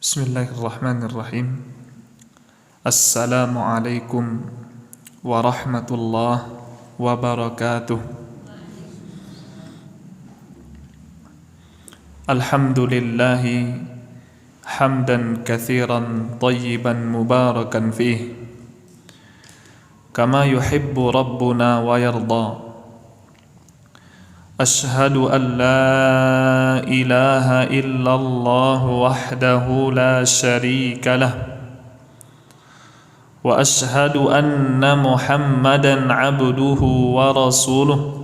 Bismillahirrahmanirrahim. Assalamualaikum warahmatullahi wabarakatuh. Alhamdulillahi hamdan katsiran tayyiban mubarakan fih kama yuhibbu rabbuna wa yarda. Ashhadu an la ilaha illallah wahdahu la syarika lah wa ashhadu anna Muhammadan abduhu wa rasuluh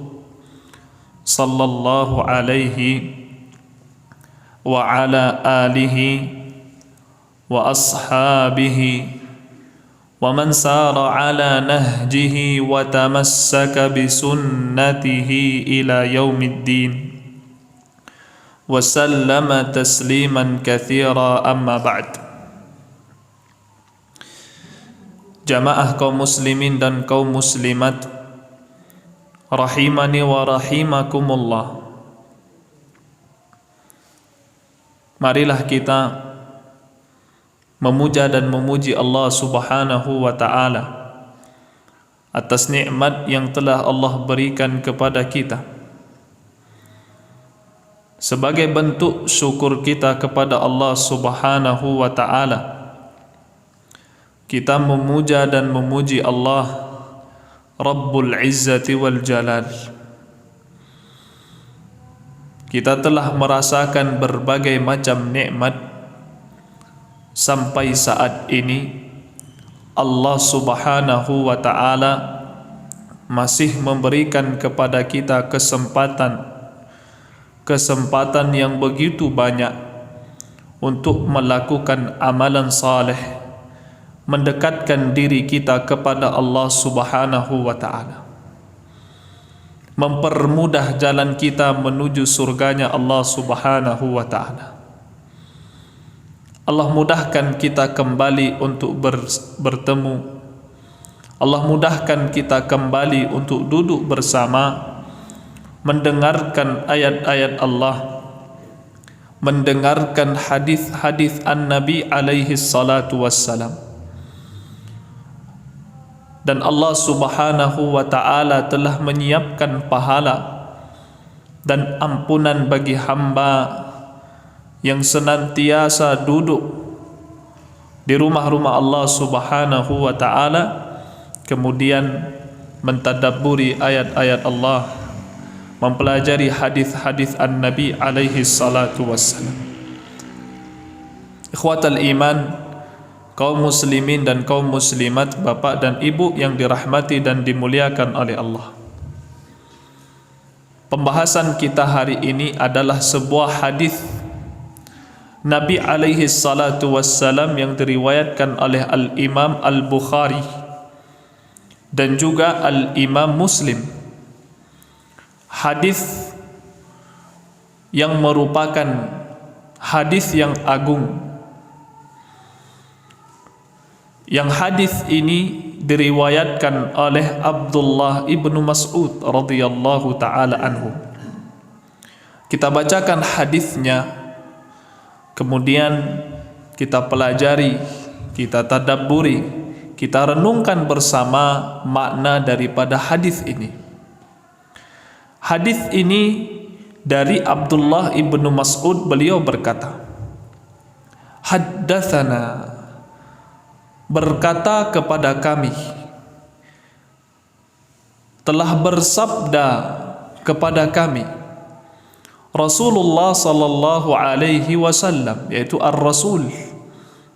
sallallahu alaihi wa ala alihi wa ashabihi wa man sara ala nahjihi wa tamassaka bi sunnatihi ila yaumiddin wa sallama tasliman katsira, amma ba'd. Jamaah kaum muslimin dan kaum muslimat rahimani wa rahimakumullah. Marilah kita memuja dan memuji Allah Subhanahu wa ta'ala atas nikmat yang telah Allah berikan kepada kita. Sebagai bentuk syukur kita kepada Allah Subhanahu wa ta'ala, kita memuja dan memuji Allah Rabbul Izzati wal Jalal. Kita telah merasakan berbagai macam nikmat sampai saat ini Allah Subhanahu wa ta'ala masih memberikan kepada kita kesempatan yang begitu banyak untuk melakukan amalan saleh, mendekatkan diri kita kepada Allah Subhanahu wa ta'ala, mempermudah jalan kita menuju surganya Allah Subhanahu wa ta'ala. Allah mudahkan kita kembali untuk bertemu. Allah mudahkan kita kembali untuk duduk bersama, mendengarkan ayat-ayat Allah, mendengarkan hadis-hadis An-Nabi alaihi salatu wassalam. Dan Allah Subhanahu wa ta'ala telah menyiapkan pahala dan ampunan bagi hamba yang senantiasa duduk di rumah-rumah Allah Subhanahu wa ta'ala, kemudian mentadabburi ayat-ayat Allah, mempelajari hadis-hadis An-Nabi alaihi salatu wassalam. Ikhwatal iman, kaum muslimin dan kaum muslimat, bapak dan ibu yang dirahmati dan dimuliakan oleh Allah. Pembahasan kita hari ini adalah sebuah hadis Nabi alaihi salatu wassalam yang diriwayatkan oleh Al-Imam Al-Bukhari dan juga Al-Imam Muslim. Hadis yang merupakan hadis yang agung. Yang hadis ini diriwayatkan oleh Abdullah ibnu Mas'ud radhiyallahu taala anhu. Kita bacakan hadisnya, kemudian kita pelajari, kita tadabburi, kita renungkan bersama makna daripada hadis ini. Hadis ini dari Abdullah ibnu Mas'ud, beliau berkata, haddatsana, berkata kepada kami, telah bersabda kepada kami Rasulullah sallallahu alaihi wasallam, yaitu Ar-Rasul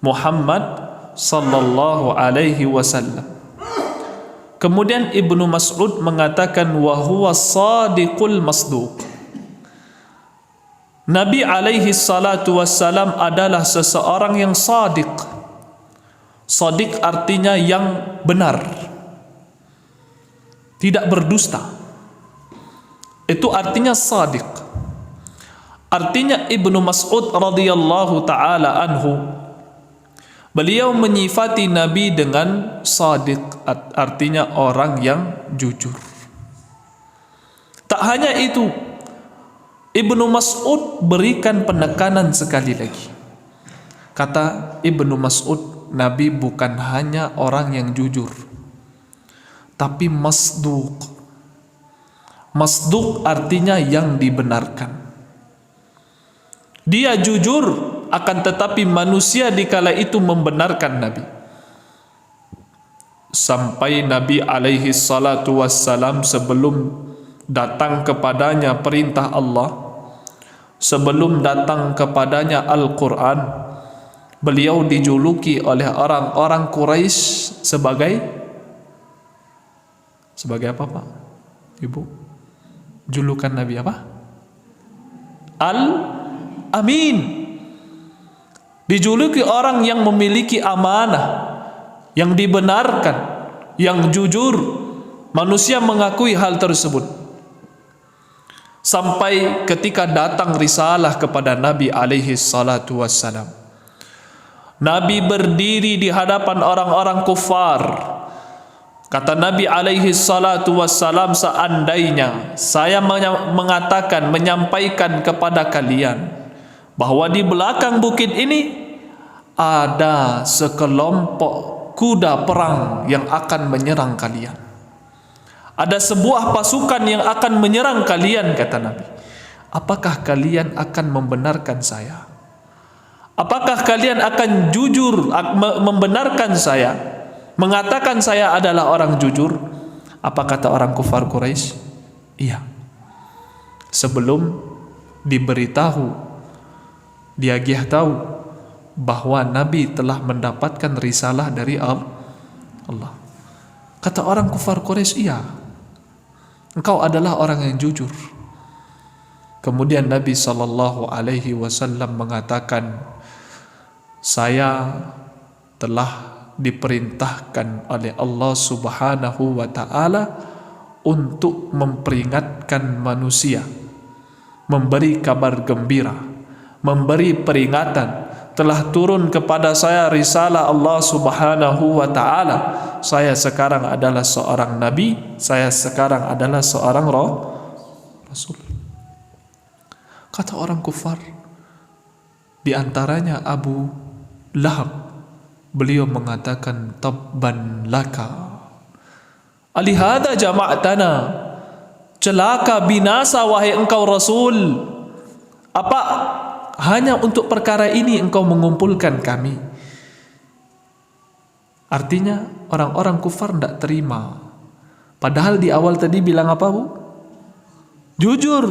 Muhammad sallallahu alaihi wasallam. Kemudian Ibnu Mas'ud mengatakan, wa huwa sadiqul masduq. Nabi alaihi salatu wassalam adalah seseorang yang sadiq. Sadiq artinya yang benar, tidak berdusta. Itu artinya sadiq. Artinya Ibnu Mas'ud radhiyallahu ta'ala anhu, beliau menyifati Nabi dengan sadiq, artinya orang yang jujur. Tak hanya itu, Ibnu Mas'ud berikan penekanan sekali lagi. Kata Ibnu Mas'ud, Nabi bukan hanya orang yang jujur, tapi masduq. Masduq artinya yang dibenarkan. Dia jujur, akan tetapi manusia dikala itu membenarkan Nabi. Sampai Nabi alaihi salatu wassalam sebelum datang kepadanya perintah Allah, sebelum datang kepadanya Al-Quran, beliau dijuluki oleh orang-orang Quraisy sebagai apa Pak? Ibu? Julukan Nabi apa? Al-Amin. Dijuluki orang yang memiliki amanah, yang dibenarkan, yang jujur. Manusia mengakui hal tersebut. Sampai ketika datang risalah kepada Nabi alaihi salatu wassalam, Nabi berdiri di hadapan orang-orang kufar. Kata Nabi alaihi salatu wassalam, seandainya saya menyampaikan kepada kalian bahwa di belakang bukit ini ada sekelompok kuda perang yang akan menyerang kalian, ada sebuah pasukan yang akan menyerang kalian, kata Nabi, apakah kalian akan membenarkan saya? Apakah kalian akan jujur membenarkan saya, mengatakan saya adalah orang jujur? Apa kata orang kufar Quraisy? Iya. Sebelum diberitahu, dia tahu bahwa Nabi telah mendapatkan risalah dari Allah. Kata orang kufar Quraisy, iya, engkau adalah orang yang jujur. Kemudian Nabi sallallahu alaihi wasallam mengatakan, saya telah diperintahkan oleh Allah Subhanahu wa taala untuk memperingatkan manusia, memberi kabar gembira, memberi peringatan. Telah turun kepada saya risalah Allah Subhanahu wa taala. Saya sekarang adalah seorang nabi, saya sekarang adalah seorang rasul. Kata orang kufar, di antaranya Abu Lahab, beliau mengatakan, tabban laka alihada jama'tana, celaka binasa wahai engkau Rasul, apa hanya untuk perkara ini engkau mengumpulkan kami? Artinya orang-orang kufar tidak terima. Padahal di awal tadi bilang apa, Bu? Jujur,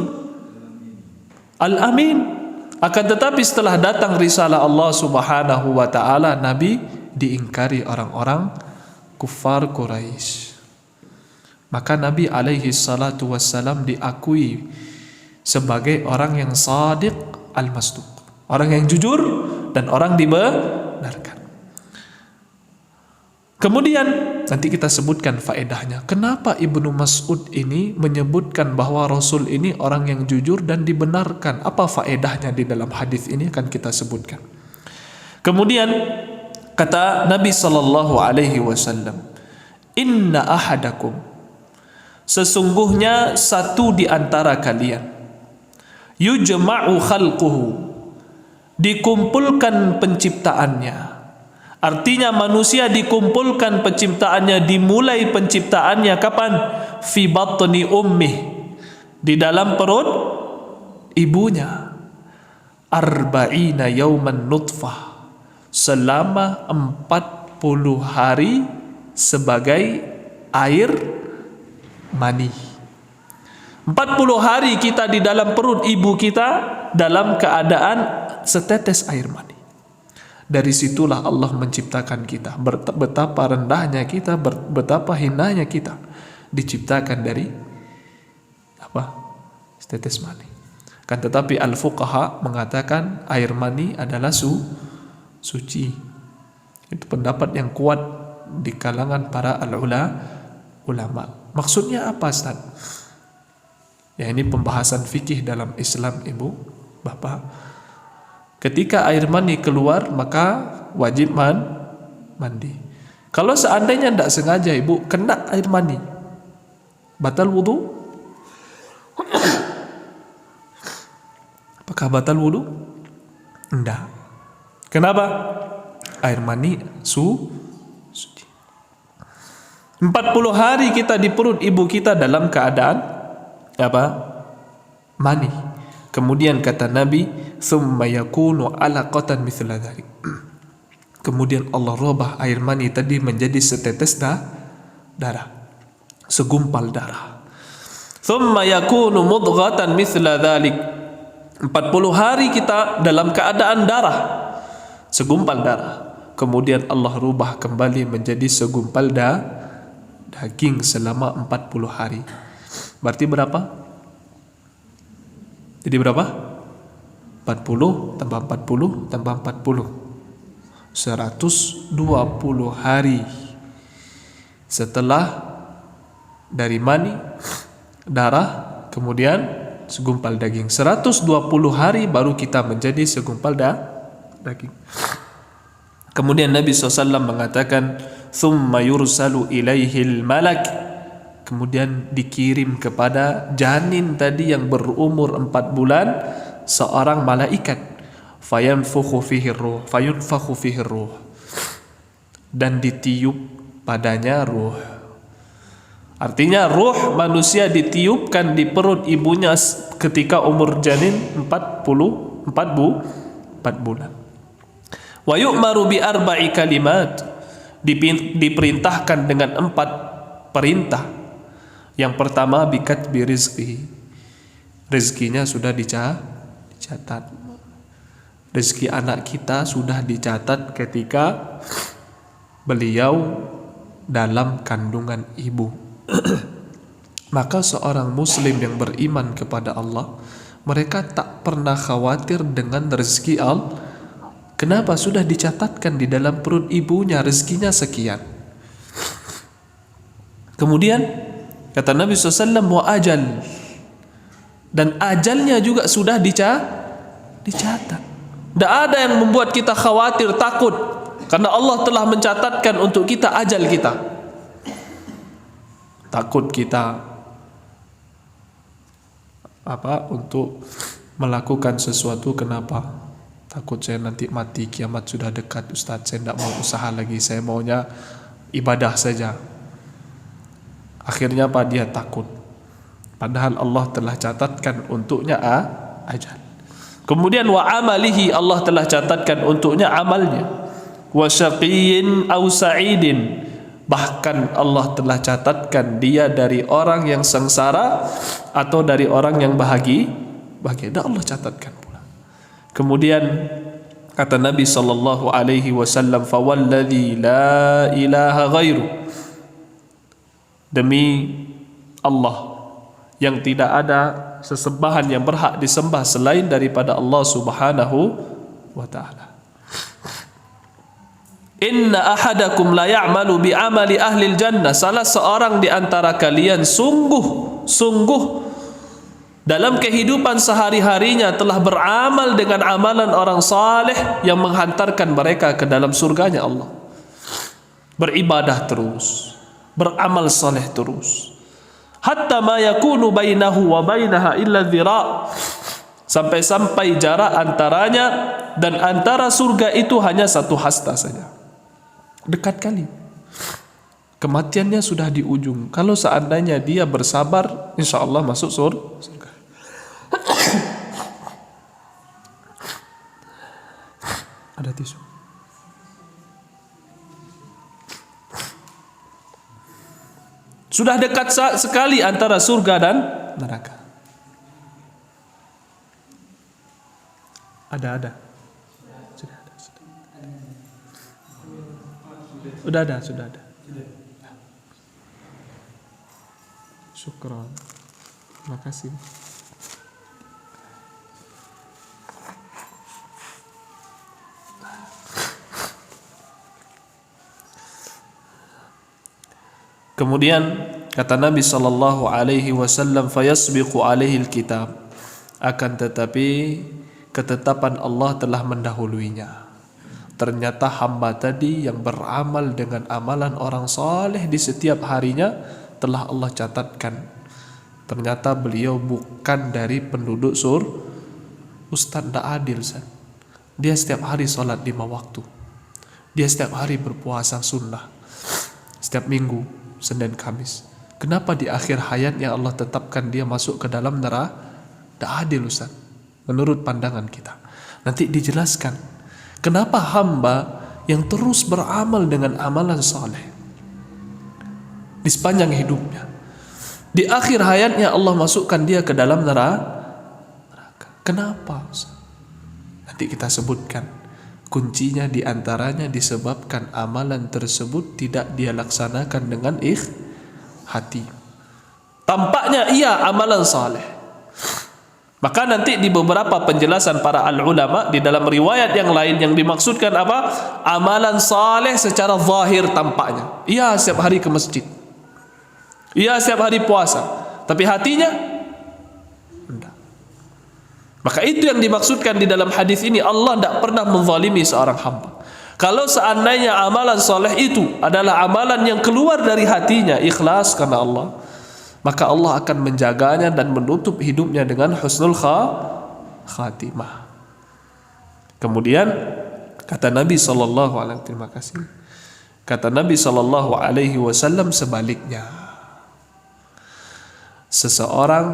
Al-Amin. Akan tetapi setelah datang risalah Allah Subhanahu wa taala, Nabi diingkari orang-orang kufar Quraisy. Maka Nabi alaihi salatu wassalam diakui sebagai orang yang shadiq al-masduq, orang yang jujur dan orang dibenarkan. Kemudian nanti kita sebutkan faedahnya. Kenapa Ibnu Mas'ud ini menyebutkan bahwa Rasul ini orang yang jujur dan dibenarkan? Apa faedahnya di dalam hadis ini akan kita sebutkan. Kemudian kata Nabi sallallahu alaihi wasallam, inna ahadakum, sesungguhnya satu di antara kalian, yujma'u khalquhu, dikumpulkan penciptaannya. Artinya manusia dikumpulkan penciptaannya, dimulai penciptaannya kapan? Fi batni ummih, di dalam perut ibunya. Arba'ina yauman nutfah, selama 40 hari sebagai air mani. 40 hari kita di dalam perut ibu kita dalam keadaan setetes air mani. Dari situlah Allah menciptakan kita. Betapa rendahnya kita, betapa hinanya kita, diciptakan dari apa? Setetes mani. Kan tetapi al-fuqaha mengatakan air mani adalah suci. Itu pendapat yang kuat di kalangan para ulama. Maksudnya apa, Ustaz? Ya, ini pembahasan fikih dalam Islam, Ibu, Bapak. Ketika air mani keluar, maka wajib mandi. Kalau seandainya tidak sengaja, Ibu, kena air mani, batal wudu? Apakah batal wudu? Tidak. Kenapa? Air mani suci. 40 hari kita di perut ibu kita dalam keadaan apa? Mani. Kemudian kata Nabi, "Tsumma yakunu 'alaqatan mithla dzalik." Kemudian Allah rubah air mani tadi menjadi setetes darah, segumpal darah. "Tsumma yakunu mudghatan mithla dzalik." 40 hari kita dalam keadaan darah, segumpal darah. Kemudian Allah rubah kembali menjadi segumpal daging selama 40 hari. Berarti berapa? Jadi berapa? 40 tambah 40 tambah 40. 120 hari setelah dari mani, darah, kemudian segumpal daging. 120 hari baru kita menjadi segumpal daging. Kemudian Nabi SAW mengatakan, "Thumma yursalu ilaihil malak." Kemudian dikirim kepada janin tadi yang berumur 4 bulan seorang malaikat. Fayanfukhu fihi ruh. Dan ditiup padanya ruh. Artinya ruh manusia ditiupkan di perut ibunya ketika umur janin 4 bulan. Wa yu'maru bi arba'i kalimat. Diperintahkan dengan 4 perintah. Yang pertama, bikatbi rizqihi. Rezekinya sudah dicatat. Rezeki anak kita sudah dicatat ketika beliau dalam kandungan ibu. Maka seorang muslim yang beriman kepada Allah, mereka tak pernah khawatir dengan rezeki Allah. Kenapa? Sudah dicatatkan di dalam perut ibunya rezekinya sekian. Kemudian kata Nabi SAW, wa ajal, dan ajalnya juga sudah dicatat. Tidak ada yang membuat kita khawatir, takut, karena Allah telah mencatatkan untuk kita ajal kita. Takut kita untuk melakukan sesuatu, kenapa? Takut saya nanti mati, kiamat sudah dekat. Ustaz, saya tidak mau usaha lagi, saya maunya ibadah saja. Akhirnya dia takut, padahal Allah telah catatkan untuknya ajal. Kemudian wa amalihi, Allah telah catatkan untuknya amalnya. Wa syaqiyyin aw sa'idin, bahkan Allah telah catatkan dia dari orang yang sengsara atau dari orang yang bahagia. Dan Allah catatkan pula. Kemudian kata Nabi sallallahu alaihi wasallam, fa walladzi la ilaha ghairu, demi Allah yang tidak ada sesembahan yang berhak disembah selain daripada Allah Subhanahu wa ta'ala. Inna ahadakum la ya'malu bi amali ahli jannah. Salah seorang di antara kalian sungguh dalam kehidupan sehari-harinya telah beramal dengan amalan orang saleh yang menghantarkan mereka ke dalam surganya Allah. Beribadah terus, beramal saleh terus. Hatta ma yakunu bainahu wa bainaha illa dhira', sampai jarak antaranya dan antara surga itu hanya 1 hasta saja. Dekat kali. Kematiannya sudah di ujung. Kalau seandainya dia bersabar, insya Allah masuk surga. Ada tisu. Sudah dekat sekali antara surga dan neraka. Ada. Sudah ada. Syukran. Terima kasih. Kemudian kata Nabi sallallahu alaihi wasallam, fayasbiqu alaihi alkitab, akan tetapi ketetapan Allah telah mendahuluinya. Ternyata hamba tadi yang beramal dengan amalan orang saleh di setiap harinya telah Allah catatkan. Ternyata beliau bukan dari penduduk Ustaz, tidak adil Ustaz. Dia setiap hari sholat 5 waktu. Dia setiap hari berpuasa sunnah. Setiap minggu, Senin, Kamis. Kenapa di akhir hayatnya Allah tetapkan dia masuk ke dalam neraka? Tidak adil, Ustaz, menurut pandangan kita. Nanti dijelaskan kenapa hamba yang terus beramal dengan amalan saleh di sepanjang hidupnya, di akhir hayatnya Allah masukkan dia ke dalam neraka. Kenapa, Ustaz? Nanti kita sebutkan kuncinya, diantaranya disebabkan amalan tersebut tidak dia laksanakan dengan hati. Tampaknya ia amalan saleh. Maka nanti di beberapa penjelasan para ulama di dalam riwayat yang lain yang dimaksudkan apa? Amalan saleh secara zahir tampaknya. Ia setiap hari ke masjid. Ia setiap hari puasa. Tapi hatinya enggak. Maka itu yang dimaksudkan di dalam hadis ini. Allah tidak pernah menzalimi seorang hamba. Kalau seandainya amalan soleh itu adalah amalan yang keluar dari hatinya, ikhlas karena Allah, maka Allah akan menjaganya dan menutup hidupnya dengan husnul khatimah. Kemudian kata Nabi SAW, terima kasih. Kata Nabi SAW sebaliknya. Seseorang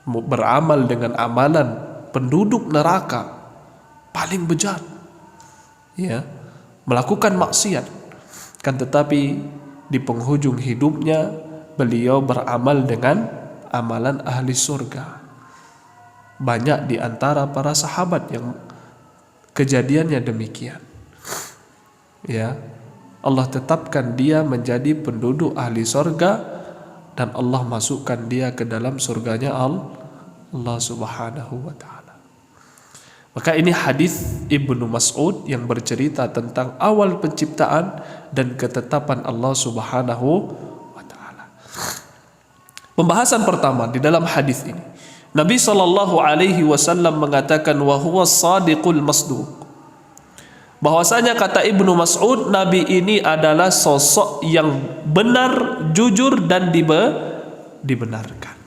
beramal dengan amalan penduduk neraka paling bejat, ya, melakukan maksiat, kan tetapi di penghujung hidupnya beliau beramal dengan amalan ahli surga. Banyak di antara para sahabat yang kejadiannya demikian, ya. Allah tetapkan dia menjadi penduduk ahli surga dan Allah masukkan dia ke dalam surganya Allah Subhanahu wa ta'ala. Maka ini hadis Ibnu Mas'ud yang bercerita tentang awal penciptaan dan ketetapan Allah Subhanahu wa ta'ala. Pembahasan pertama di dalam hadis ini, Nabi SAW mengatakan wa huwa shadiqul masduq. Bahwasanya kata Ibnu Mas'ud, Nabi ini adalah sosok yang benar, jujur dan dibenarkan.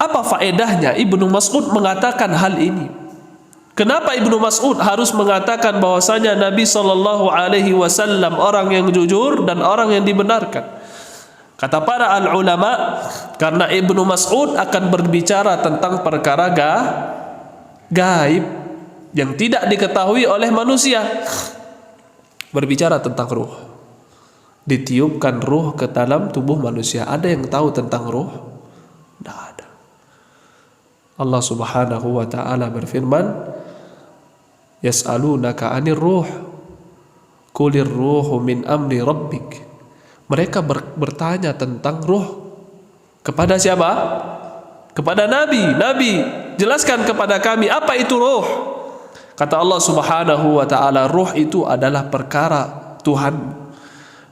Apa faedahnya Ibnu Mas'ud mengatakan hal ini? Kenapa Ibnu Mas'ud harus mengatakan bahwasanya Nabi SAW orang yang jujur dan orang yang dibenarkan? Kata para ulama, karena Ibnu Mas'ud akan berbicara tentang perkara gaib yang tidak diketahui oleh manusia. Berbicara tentang ruh. Ditiupkan ruh ke dalam tubuh manusia. Ada yang tahu tentang ruh? Tidak ada. Allah Subhanahu wa ta'ala berfirman, yas'alunaka 'anir ruh qulir ruhu min amri rabbik. Mereka bertanya tentang ruh. Kepada siapa? Kepada Nabi. Nabi, jelaskan kepada kami apa itu ruh. Kata Allah Subhanahu wa ta'ala, ruh itu adalah perkara Tuhan,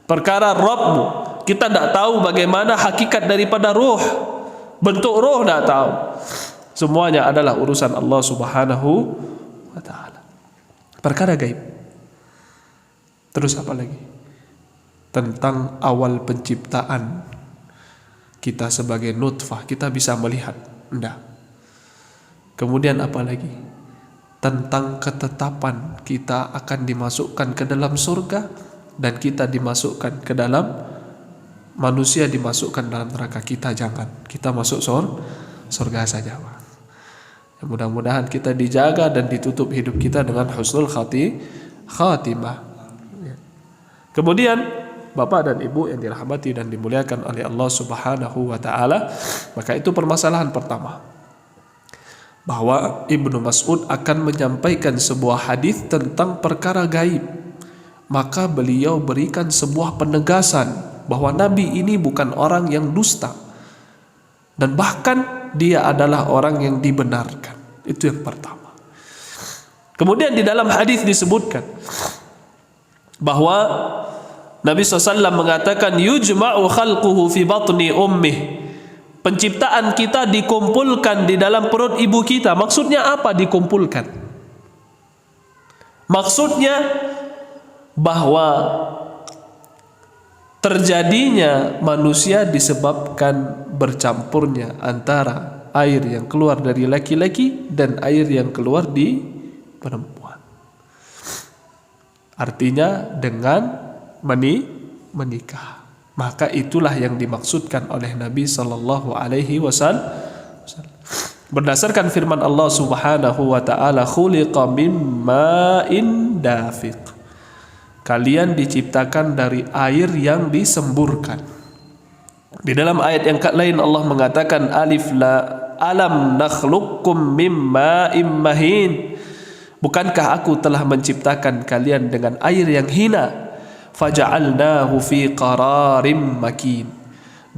perkara Rabbmu. Kita tidak tahu bagaimana hakikat daripada ruh, bentuk ruh tidak tahu. Semuanya adalah urusan Allah Subhanahu wa ta'ala, perkara gaib. Terus apa lagi? Tentang awal penciptaan. Kita sebagai nutfah, kita bisa melihat? Tidak. Kemudian apa lagi? Tentang ketetapan kita akan dimasukkan ke dalam surga dan kita dimasukkan ke dalam, manusia dimasukkan dalam neraka. Kita jangan, kita masuk surga saja. Ya, mudah-mudahan kita dijaga dan ditutup hidup kita dengan husnul khatimah. Ya. Kemudian Bapak dan Ibu yang dirahmati dan dimuliakan oleh Allah Subhanahu wa ta'ala, maka itu permasalahan pertama, bahwa Ibnu Mas'ud akan menyampaikan sebuah hadis tentang perkara gaib. Maka beliau berikan sebuah penegasan bahwa Nabi ini bukan orang yang dusta, dan bahkan dia adalah orang yang dibenarkan. Itu yang pertama. Kemudian di dalam hadis disebutkan bahwa Nabi SAW mengatakan yujma'u khalquhu fi batni ummih. Penciptaan kita dikumpulkan di dalam perut ibu kita. Maksudnya apa dikumpulkan? Maksudnya bahwa terjadinya manusia disebabkan bercampurnya antara air yang keluar dari laki-laki dan air yang keluar di perempuan. Artinya dengan menikah. Maka itulah yang dimaksudkan oleh Nabi sallallahu alaihi wasallam. Berdasarkan firman Allah Subhanahu wa taala, khuliqa mim ma'in dafiq. Kalian diciptakan dari air yang disemburkan. Di dalam ayat yang lain Allah mengatakan alif la alam nakhluqukum mim ma'im mahin. Bukankah aku telah menciptakan kalian dengan air yang hina? Faja'alnahu fi qararim makin.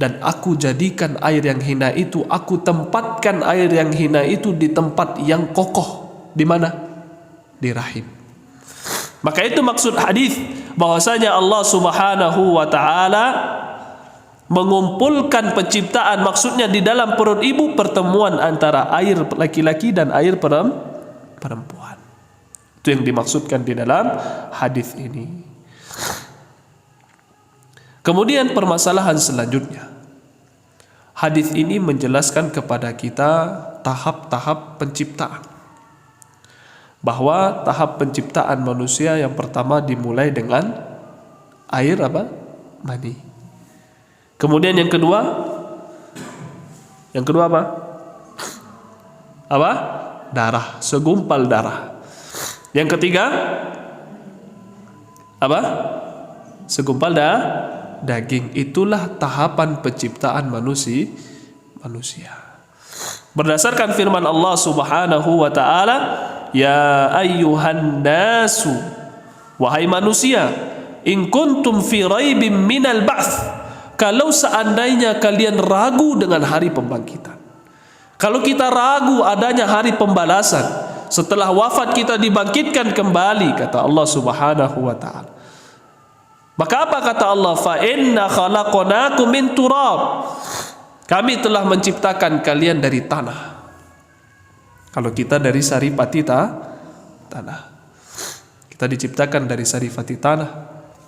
Dan aku jadikan air yang hina itu, aku tempatkan air yang hina itu di tempat yang kokoh. Di mana? Di rahim. Maka itu maksud hadis bahwasanya Allah Subhanahu wa taala mengumpulkan penciptaan, maksudnya di dalam perut ibu pertemuan antara air laki-laki dan air perempuan. Itu yang dimaksudkan di dalam hadis ini. Kemudian permasalahan selanjutnya, hadis ini menjelaskan kepada kita tahap-tahap penciptaan. Bahwa tahap penciptaan manusia yang pertama dimulai dengan air apa? Mani. Kemudian yang kedua apa? Apa? Darah, segumpal darah. Yang ketiga apa? Segumpal daging. Itulah tahapan penciptaan manusia. Berdasarkan firman Allah Subhanahu wa taala, ya ayyuhan nasu, wahai manusia, in kuntum fi raibim minal ba'ts, kalau seandainya kalian ragu dengan hari pembangkitan, kalau kita ragu adanya hari pembalasan setelah wafat kita dibangkitkan kembali, kata Allah Subhanahu wa taala, maka apa kata Allah? Fa inna khalaqnakum min turab. Kami telah menciptakan kalian dari tanah. Kalau kita dari saripati tanah. Kita diciptakan dari saripati tanah.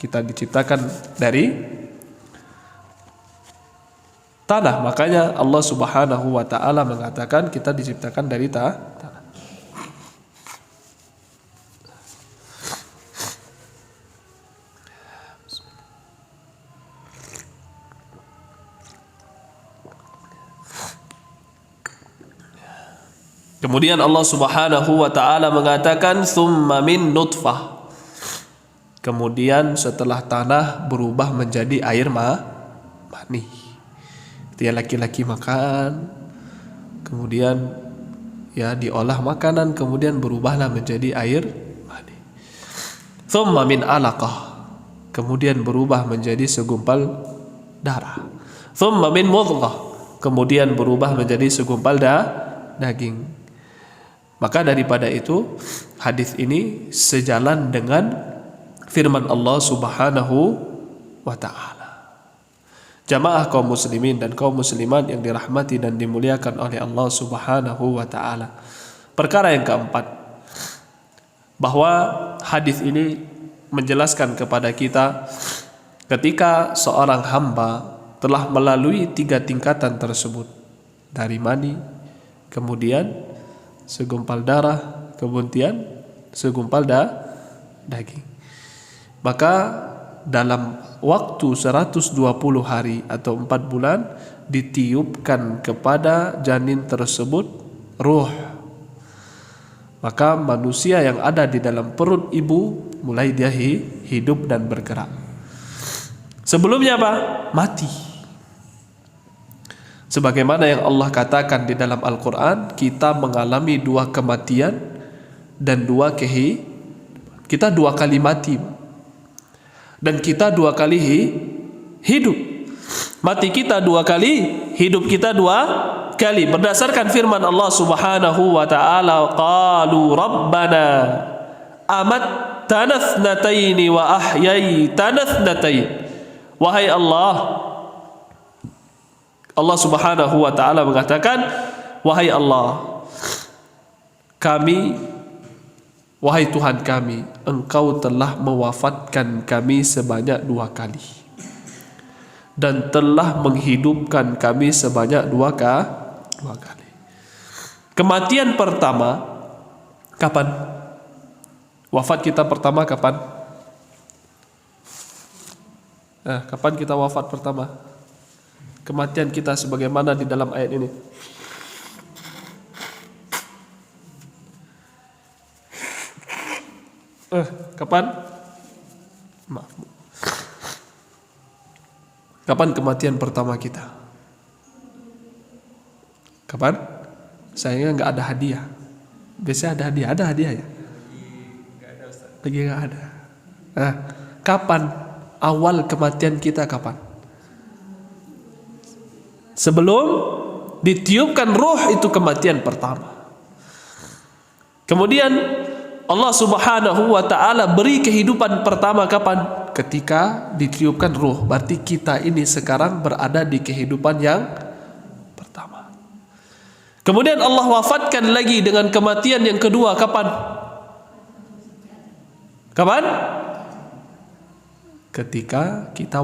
Kita diciptakan dari tanah. Makanya Allah Subhanahu wa taala mengatakan kita diciptakan dari tanah. Kemudian Allah Subhanahu wa taala mengatakan summa min nutfah. Kemudian setelah tanah berubah menjadi air mani. Dia laki-laki makan, kemudian ya diolah makanan, kemudian berubahlah menjadi air mani. Summa min alaqah. Kemudian berubah menjadi segumpal darah. Summa min mudghah. Kemudian berubah menjadi segumpal daging. Maka daripada itu hadis ini sejalan dengan firman Allah Subhanahu wa taala. Jamaah kaum muslimin dan kaum muslimat yang dirahmati dan dimuliakan oleh Allah Subhanahu wa taala. Perkara yang keempat, bahwa hadis ini menjelaskan kepada kita ketika seorang hamba telah melalui 3 tingkatan tersebut, dari mani, kemudian segumpal darah, kemudian segumpal daging, maka dalam waktu 120 hari atau 4 bulan ditiupkan kepada janin tersebut ruh. Maka manusia yang ada di dalam perut ibu mulai dia hidup dan bergerak. Sebelumnya apa? Mati. Sebagaimana yang Allah katakan di dalam Al-Quran, kita mengalami 2 kematian dan 2 kehidupan. Kita 2 kali mati dan kita 2 kali hidup. Mati kita 2 kali, hidup kita 2 kali. Berdasarkan firman Allah Subhanahu wa taala, qalu rabbana amattana thnataini wa ahyaitana thnataini. Wahai Allah Subhanahu wa taala mengatakan, wahai Allah, wahai Tuhan kami, Engkau telah mewafatkan kami sebanyak 2 kali dan telah menghidupkan kami sebanyak 2 kali. Kematian pertama kapan? Wafat kita pertama kapan? Kapan kita wafat pertama? Kematian kita sebagaimana di dalam ayat ini. Kapan? Maaf. Kapan kematian pertama kita? Kapan? Sayangnya nggak ada hadiah. Biasanya ada hadiah. Ada hadiah ya? Lagi nggak ada. Kapan awal kematian kita kapan? Sebelum ditiupkan ruh, itu kematian pertama. Kemudian Allah Subhanahu wa ta'ala beri kehidupan pertama kapan? Ketika ditiupkan ruh. Berarti kita ini sekarang berada di kehidupan yang pertama. Kemudian Allah wafatkan lagi dengan kematian yang kedua kapan? Kapan? Ketika kita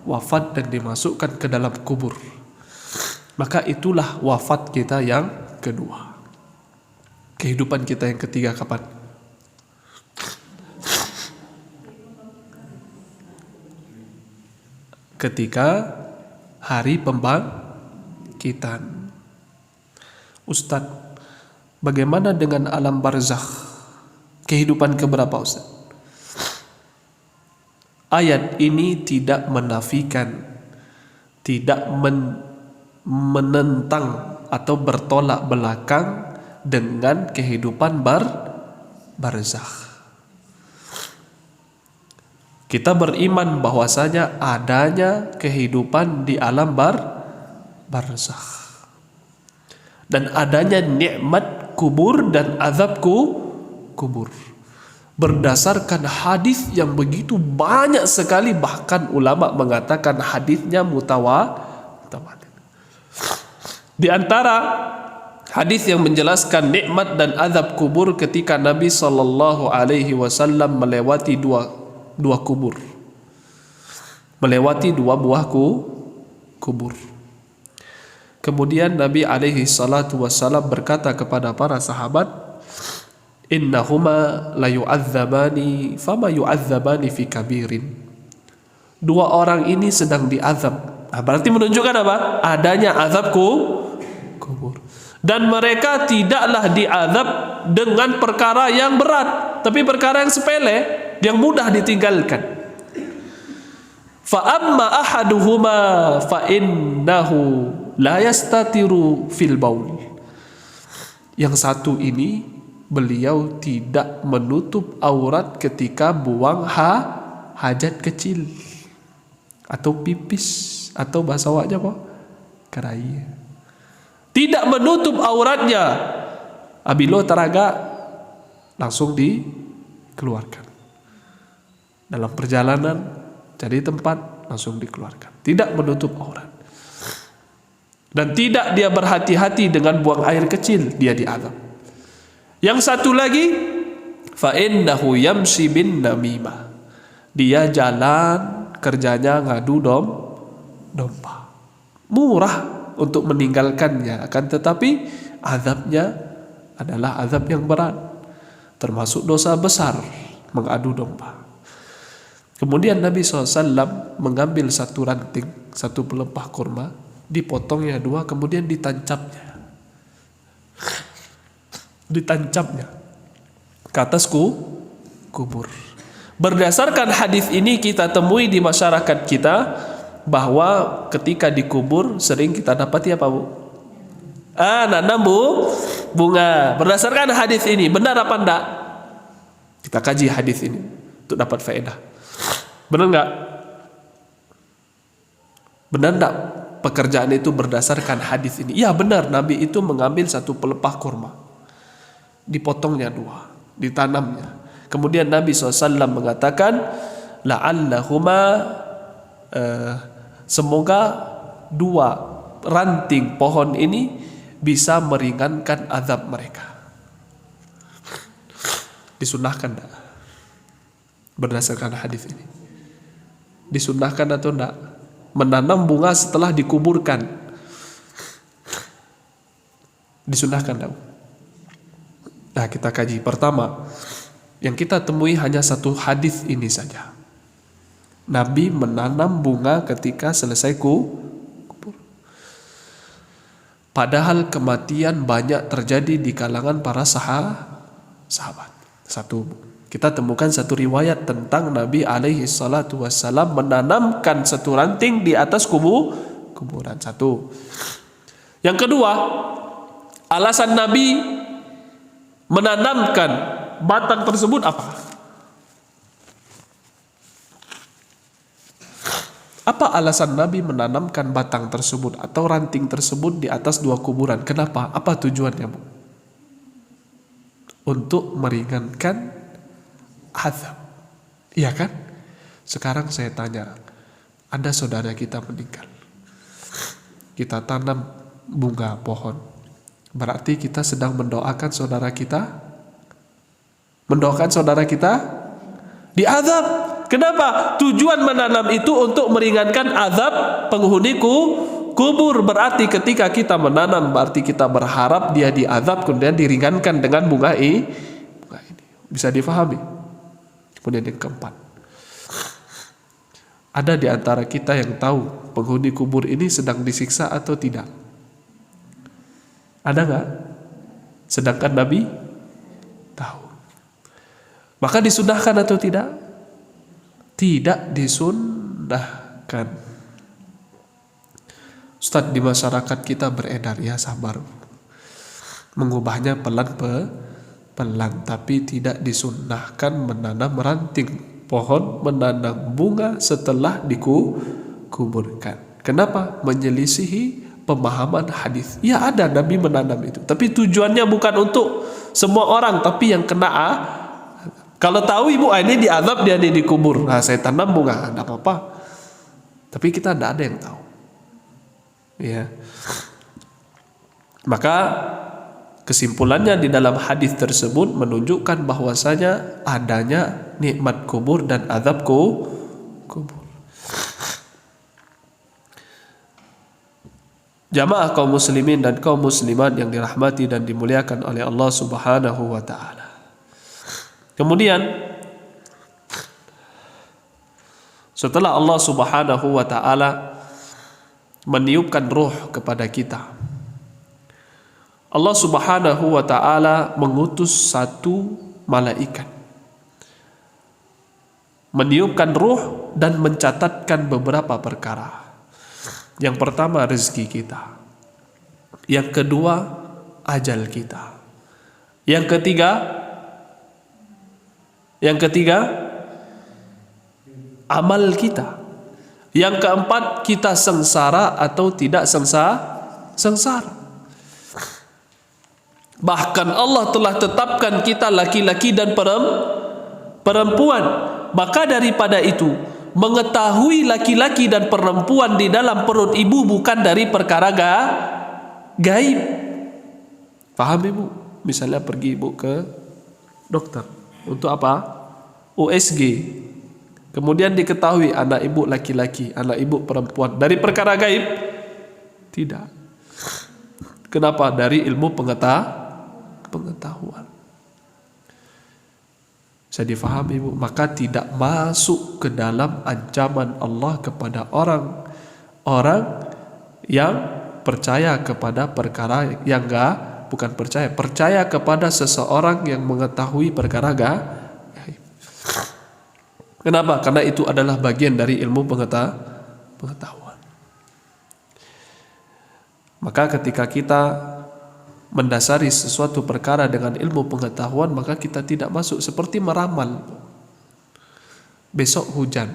wafat dan dimasukkan ke dalam kubur. Maka itulah wafat kita yang kedua. Kehidupan kita yang ketiga kapan? Ketika hari pembangkitan. Ustadz, bagaimana dengan alam barzakh? Kehidupan keberapa, Ustaz? Ayat ini tidak menafikan, tidak menentang atau bertolak belakang dengan kehidupan barzakh. Kita beriman bahwasanya adanya kehidupan di alam barzakh dan adanya nikmat kubur dan azab kubur berdasarkan hadis yang begitu banyak sekali, bahkan ulama mengatakan hadisnya mutawatir. Di antara hadis yang menjelaskan nikmat dan azab kubur ketika Nabi sallallahu alaihi wasallam melewati dua kubur. Melewati dua buah kubur. Kemudian Nabi alaihi salatu wasallam berkata kepada para sahabat, innahuma la yu'adzabani fama yu'adzabani fi kabirin. Dua orang ini sedang diazab. Berarti menunjukkan apa? Adanya azab kubur. Dan mereka tidaklah diazab dengan perkara yang berat, tapi perkara yang sepele, yang mudah ditinggalkan. Fa amma ahaduhuma fa innahu la yastatiru fil baul. Yang satu ini, beliau tidak menutup aurat ketika buang hajat kecil atau pipis, atau bahasa Waknya apa? Kerai. Tidak menutup auratnya. Abilo teraga langsung dikeluarkan. Dalam perjalanan cari tempat langsung dikeluarkan. Tidak menutup aurat. Dan tidak dia berhati-hati dengan buang air kecil, dia diazab. Yang satu lagi, fa innahu yamshi bin namimah. Dia jalan, kerjanya ngadu domba. Murah untuk meninggalkannya, akan tetapi azabnya adalah azab yang berat, termasuk dosa besar mengadu domba. Kemudian Nabi SAW mengambil satu ranting, satu pelepah kurma, dipotongnya dua, kemudian ditancapnya ke atas kubur. Berdasarkan hadis ini kita temui di masyarakat kita bahwa ketika dikubur sering kita dapati apa, Bu? Nanam bunga. Berdasarkan hadis ini, benar apa enggak? Kita kaji hadis ini untuk dapat faedah. Benar enggak? Benar enggak pekerjaan itu berdasarkan hadis ini? Ya benar, Nabi itu mengambil satu pelepah kurma, dipotongnya dua, ditanamnya. Kemudian Nabi SAW mengatakan, la'allahuma, semoga dua ranting pohon ini bisa meringankan azab mereka. Disunahkan enggak? Berdasarkan hadis ini, disunahkan atau enggak menanam bunga setelah dikuburkan? Disunahkan tahu. Nah, kita kaji. Pertama, yang kita temui hanya satu hadis ini saja. Nabi menanam bunga ketika selesai kubur. Padahal kematian banyak terjadi di kalangan para sahabat. Satu, kita temukan satu riwayat tentang Nabi alaihi salatu wassalam menanamkan satu ranting di atas kuburan. Satu. Yang kedua, alasan Nabi menanamkan batang tersebut apa? Apa alasan Nabi menanamkan batang tersebut atau ranting tersebut di atas dua kuburan? Kenapa? Apa tujuannya, Bu? Untuk meringankan azab. Iya kan? Sekarang saya tanya, ada saudara kita meninggal. Kita tanam bunga pohon. Berarti kita sedang mendoakan saudara kita diazab. Kenapa? Tujuan menanam itu untuk meringankan azab penghuni kubur. Berarti ketika kita menanam, berarti kita berharap dia diazab kemudian diringankan dengan bunga ini. Bisa difahami? Kemudian yang keempat, ada di antara kita yang tahu penghuni kubur ini sedang disiksa atau tidak? Ada nggak? Sedangkan Nabi tahu. Maka disunahkan atau tidak? Tidak disunahkan. Ustadz, di masyarakat kita beredar, ya sabar, mengubahnya pelan, tapi tidak disunahkan menanam ranting pohon, menanam bunga setelah dikuburkan. Kenapa? Menyelisihi pemahaman hadis. Ya, ada Nabi menanam itu, tapi tujuannya bukan untuk semua orang, tapi yang kena. Kalau tahu ibu ini diazab, dia dikubur, nah saya tanam bunga, tidak apa-apa. Tapi kita tidak ada yang tahu. Ya. Maka kesimpulannya di dalam hadis tersebut menunjukkan bahwasanya adanya nikmat kubur dan azab kubur. Jamaah kaum muslimin dan kaum muslimat yang dirahmati dan dimuliakan oleh Allah Subhanahu wa taala. Kemudian setelah Allah Subhanahu wa taala meniupkan ruh kepada kita, Allah Subhanahu wa taala mengutus satu malaikat meniupkan ruh dan mencatatkan beberapa perkara. Yang pertama, rezeki kita. Yang kedua, ajal kita. Yang ketiga, amal kita. Yang keempat, kita sengsara atau tidak sengsara. Bahkan Allah telah tetapkan kita laki-laki dan perempuan. Maka daripada itu, mengetahui laki-laki dan perempuan di dalam perut ibu bukan dari perkara gaib. Paham ibu? Misalnya pergi ibu ke dokter untuk apa? USG. Kemudian diketahui anak ibu laki-laki, anak ibu perempuan, dari perkara gaib? Tidak. Kenapa? Dari ilmu pengetahuan. Bisa difahami ibu? Maka tidak masuk ke dalam ancaman Allah kepada orang yang percaya kepada perkara yang bukan percaya kepada seseorang yang mengetahui perkara gaib. Kenapa? Karena itu adalah bagian dari ilmu pengetahuan. Maka ketika kita mendasari sesuatu perkara dengan ilmu pengetahuan, maka kita tidak masuk seperti meramal besok hujan.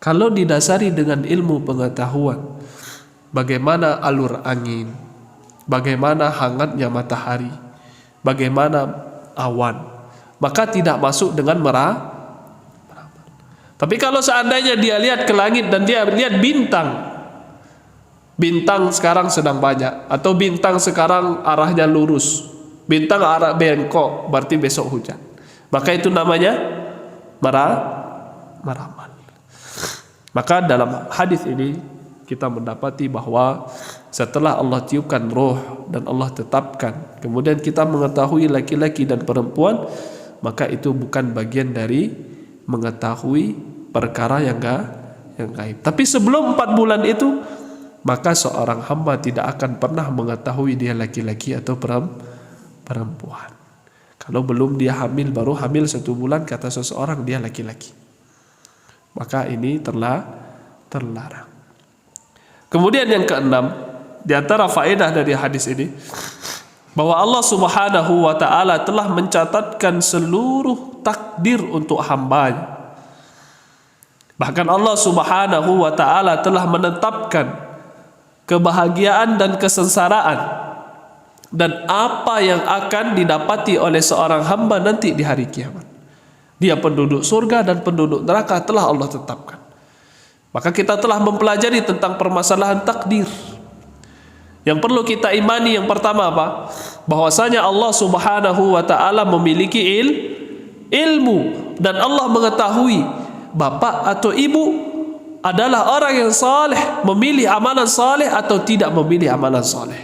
Kalau didasari dengan ilmu pengetahuan, bagaimana alur angin, bagaimana hangatnya matahari, bagaimana awan, maka tidak masuk dengan meramal. Tapi kalau seandainya dia lihat ke langit dan dia lihat bintang sekarang sedang banyak, atau bintang sekarang arahnya lurus, bintang arah bengkok, berarti besok hujan. Maka itu namanya meramal. Maka dalam hadis ini kita mendapati bahwa setelah Allah tiupkan roh dan Allah tetapkan, kemudian kita mengetahui laki-laki dan perempuan, maka itu bukan bagian dari mengetahui perkara yang gaib. Tapi sebelum 4 bulan itu, maka seorang hamba tidak akan pernah mengetahui dia laki-laki atau perempuan. Kalau belum dia hamil, baru hamil 1 bulan, kata seseorang dia laki-laki, maka ini terlarang. Kemudian yang keenam, di antara faedah dari hadis ini, bahwa Allah Subhanahu wa ta'ala telah mencatatkan seluruh takdir untuk hambanya. Bahkan Allah Subhanahu wa ta'ala telah menetapkan kebahagiaan dan kesengsaraan dan apa yang akan didapati oleh seorang hamba nanti di hari kiamat. Dia penduduk surga dan penduduk neraka telah Allah tetapkan. Maka kita telah mempelajari tentang permasalahan takdir. Yang perlu kita imani yang pertama apa? Bahwasanya Allah Subhanahu wa ta'ala memiliki ilmu, dan Allah mengetahui bapak atau ibu adalah orang yang saleh, memilih amalan saleh atau tidak memilih amalan saleh.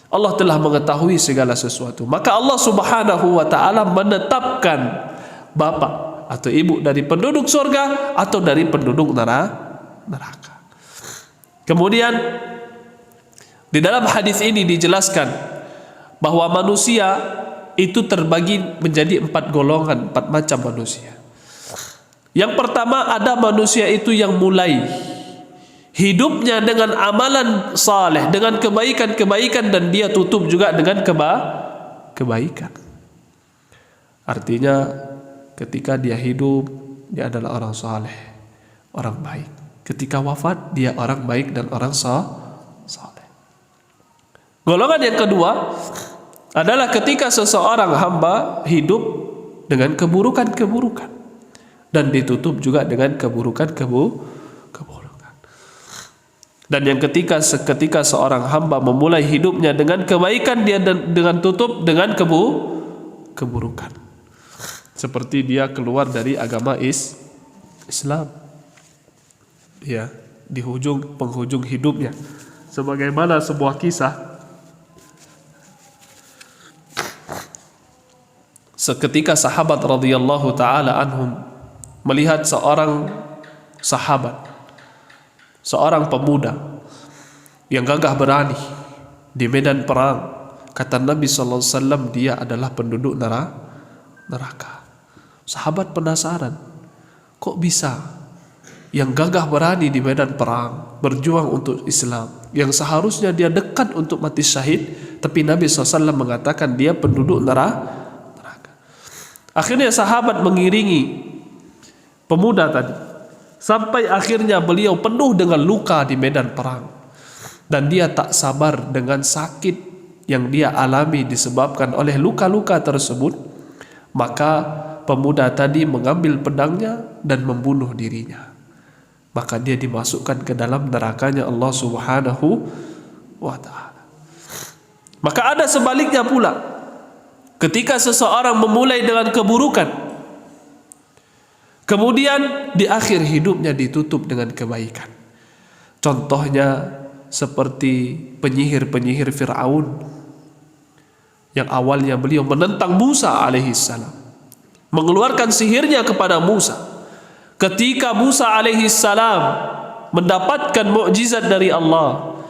Allah telah mengetahui segala sesuatu. Maka Allah Subhanahu wa ta'ala menetapkan bapak atau ibu dari penduduk surga atau dari penduduk neraka. Kemudian di dalam hadis ini dijelaskan bahwa manusia itu terbagi menjadi 4 golongan, 4 macam manusia. Yang pertama, ada manusia itu yang mulai hidupnya dengan amalan saleh, dengan kebaikan-kebaikan, dan dia tutup juga dengan kebaikan. Artinya ketika dia hidup, dia adalah orang saleh, orang baik. Ketika wafat, dia orang baik dan orang saleh. Golongan yang kedua adalah ketika seseorang hamba hidup dengan keburukan-keburukan dan ditutup juga dengan keburukan. Dan yang ketika seorang hamba memulai hidupnya dengan kebaikan, dia dengan tutup dengan keburukan. Seperti dia keluar dari agama Islam, ya, di penghujung hidupnya. Sebagaimana sebuah kisah, seketika sahabat radhiyallahu taala anhum melihat seorang sahabat, seorang pemuda yang gagah berani di medan perang. Kata Nabi sallallahu alaihi wasallam, dia adalah penduduk neraka. Sahabat penasaran, kok bisa yang gagah berani di medan perang, berjuang untuk Islam, yang seharusnya dia dekat untuk mati syahid, tapi Nabi SAW mengatakan dia penduduk neraka. Akhirnya sahabat mengiringi pemuda tadi sampai akhirnya beliau penuh dengan luka di medan perang, dan dia tak sabar dengan sakit yang dia alami disebabkan oleh luka-luka tersebut. Maka pemuda tadi mengambil pedangnya dan membunuh dirinya. Maka dia dimasukkan ke dalam nerakanya Allah Subhanahu wa ta'ala. Maka ada sebaliknya pula. Ketika seseorang memulai dengan keburukan, kemudian di akhir hidupnya ditutup dengan kebaikan. Contohnya seperti penyihir-penyihir Fir'aun, yang awalnya beliau menentang Musa alaihissalam, mengeluarkan sihirnya kepada Musa. Ketika Musa alaihissalam mendapatkan mukjizat dari Allah,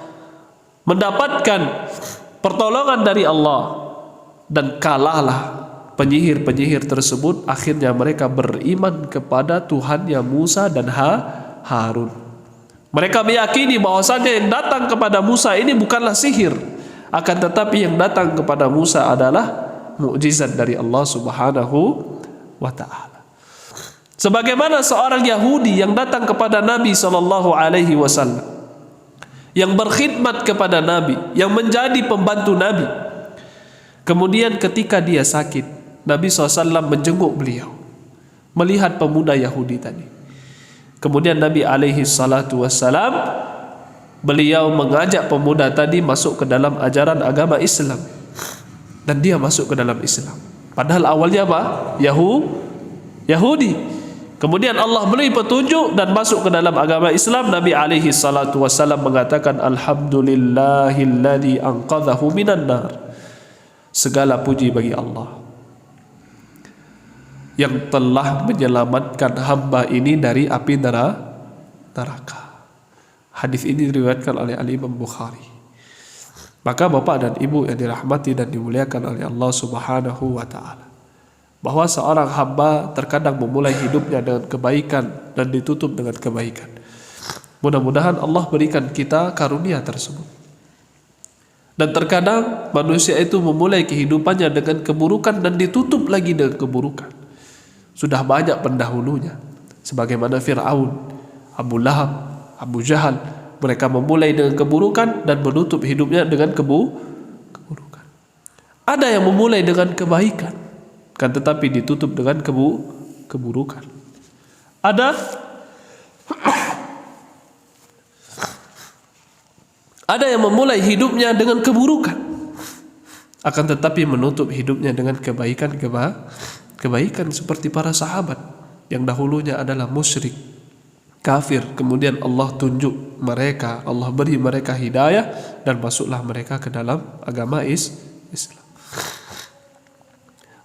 mendapatkan pertolongan dari Allah, dan kalahlah penyihir-penyihir tersebut, akhirnya mereka beriman kepada Tuhannya Musa dan Harun. Mereka meyakini bahwasanya yang datang kepada Musa ini bukanlah sihir, akan tetapi yang datang kepada Musa adalah mukjizat dari Allah Subhanahu wa ta'ala. Sebagaimana seorang Yahudi yang datang kepada Nabi SAW, yang berkhidmat kepada Nabi, yang menjadi pembantu Nabi. Kemudian ketika dia sakit, Nabi SAW menjenguk beliau, melihat pemuda Yahudi tadi. Kemudian Nabi SAW, beliau mengajak pemuda tadi masuk ke dalam ajaran agama Islam, dan dia masuk ke dalam Islam. Padahal awalnya apa? Yahudi. Kemudian Allah beri petunjuk dan masuk ke dalam agama Islam. Nabi alaihi salatu wasallam mengatakan, alhamdulillahilladzi anqadhahu minan nar. Segala puji bagi Allah yang telah menyelamatkan hamba ini dari api neraka. Hadis ini diriwayatkan oleh Imam Bukhari. Maka Bapak dan Ibu yang dirahmati dan dimuliakan oleh Allah Subhanahu wa taala, bahwa seorang hamba terkadang memulai hidupnya dengan kebaikan dan ditutup dengan kebaikan. Mudah-mudahan Allah berikan kita karunia tersebut. Dan terkadang manusia itu memulai kehidupannya dengan keburukan dan ditutup lagi dengan keburukan. Sudah banyak pendahulunya, sebagaimana Fir'aun, Abu Lahab, Abu Jahal. Mereka memulai dengan keburukan dan menutup hidupnya dengan keburukan. Ada yang memulai dengan kebaikan, kan tetapi ditutup dengan keburukan. Ada yang memulai hidupnya dengan keburukan, akan tetapi menutup hidupnya dengan kebaikan seperti para sahabat yang dahulunya adalah musyrik, kafir, kemudian Allah tunjuk mereka, Allah beri mereka hidayah dan masuklah mereka ke dalam agama Islam.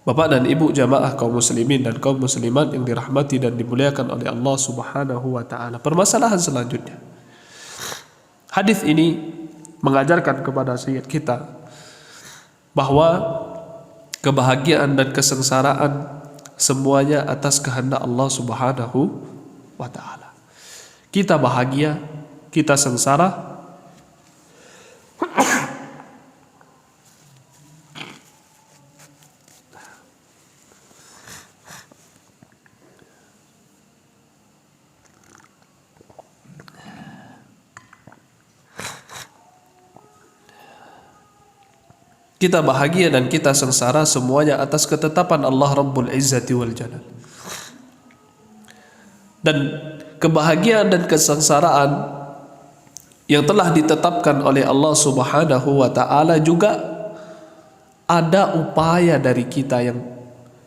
Bapak dan Ibu jamaah kaum muslimin dan kaum muslimat yang dirahmati dan dimuliakan oleh Allah Subhanahu wa taala. Permasalahan selanjutnya. Hadis ini mengajarkan kepada kita bahwa kebahagiaan dan kesengsaraan semuanya atas kehendak Allah Subhanahu wa taala. Kita bahagia, kita sengsara kita bahagia dan kita sengsara semuanya atas ketetapan Allah Rabbul Izzati wal Jalal. Dan kebahagiaan dan kesengsaraan yang telah ditetapkan oleh Allah Subhanahu wa taala juga ada upaya dari kita yang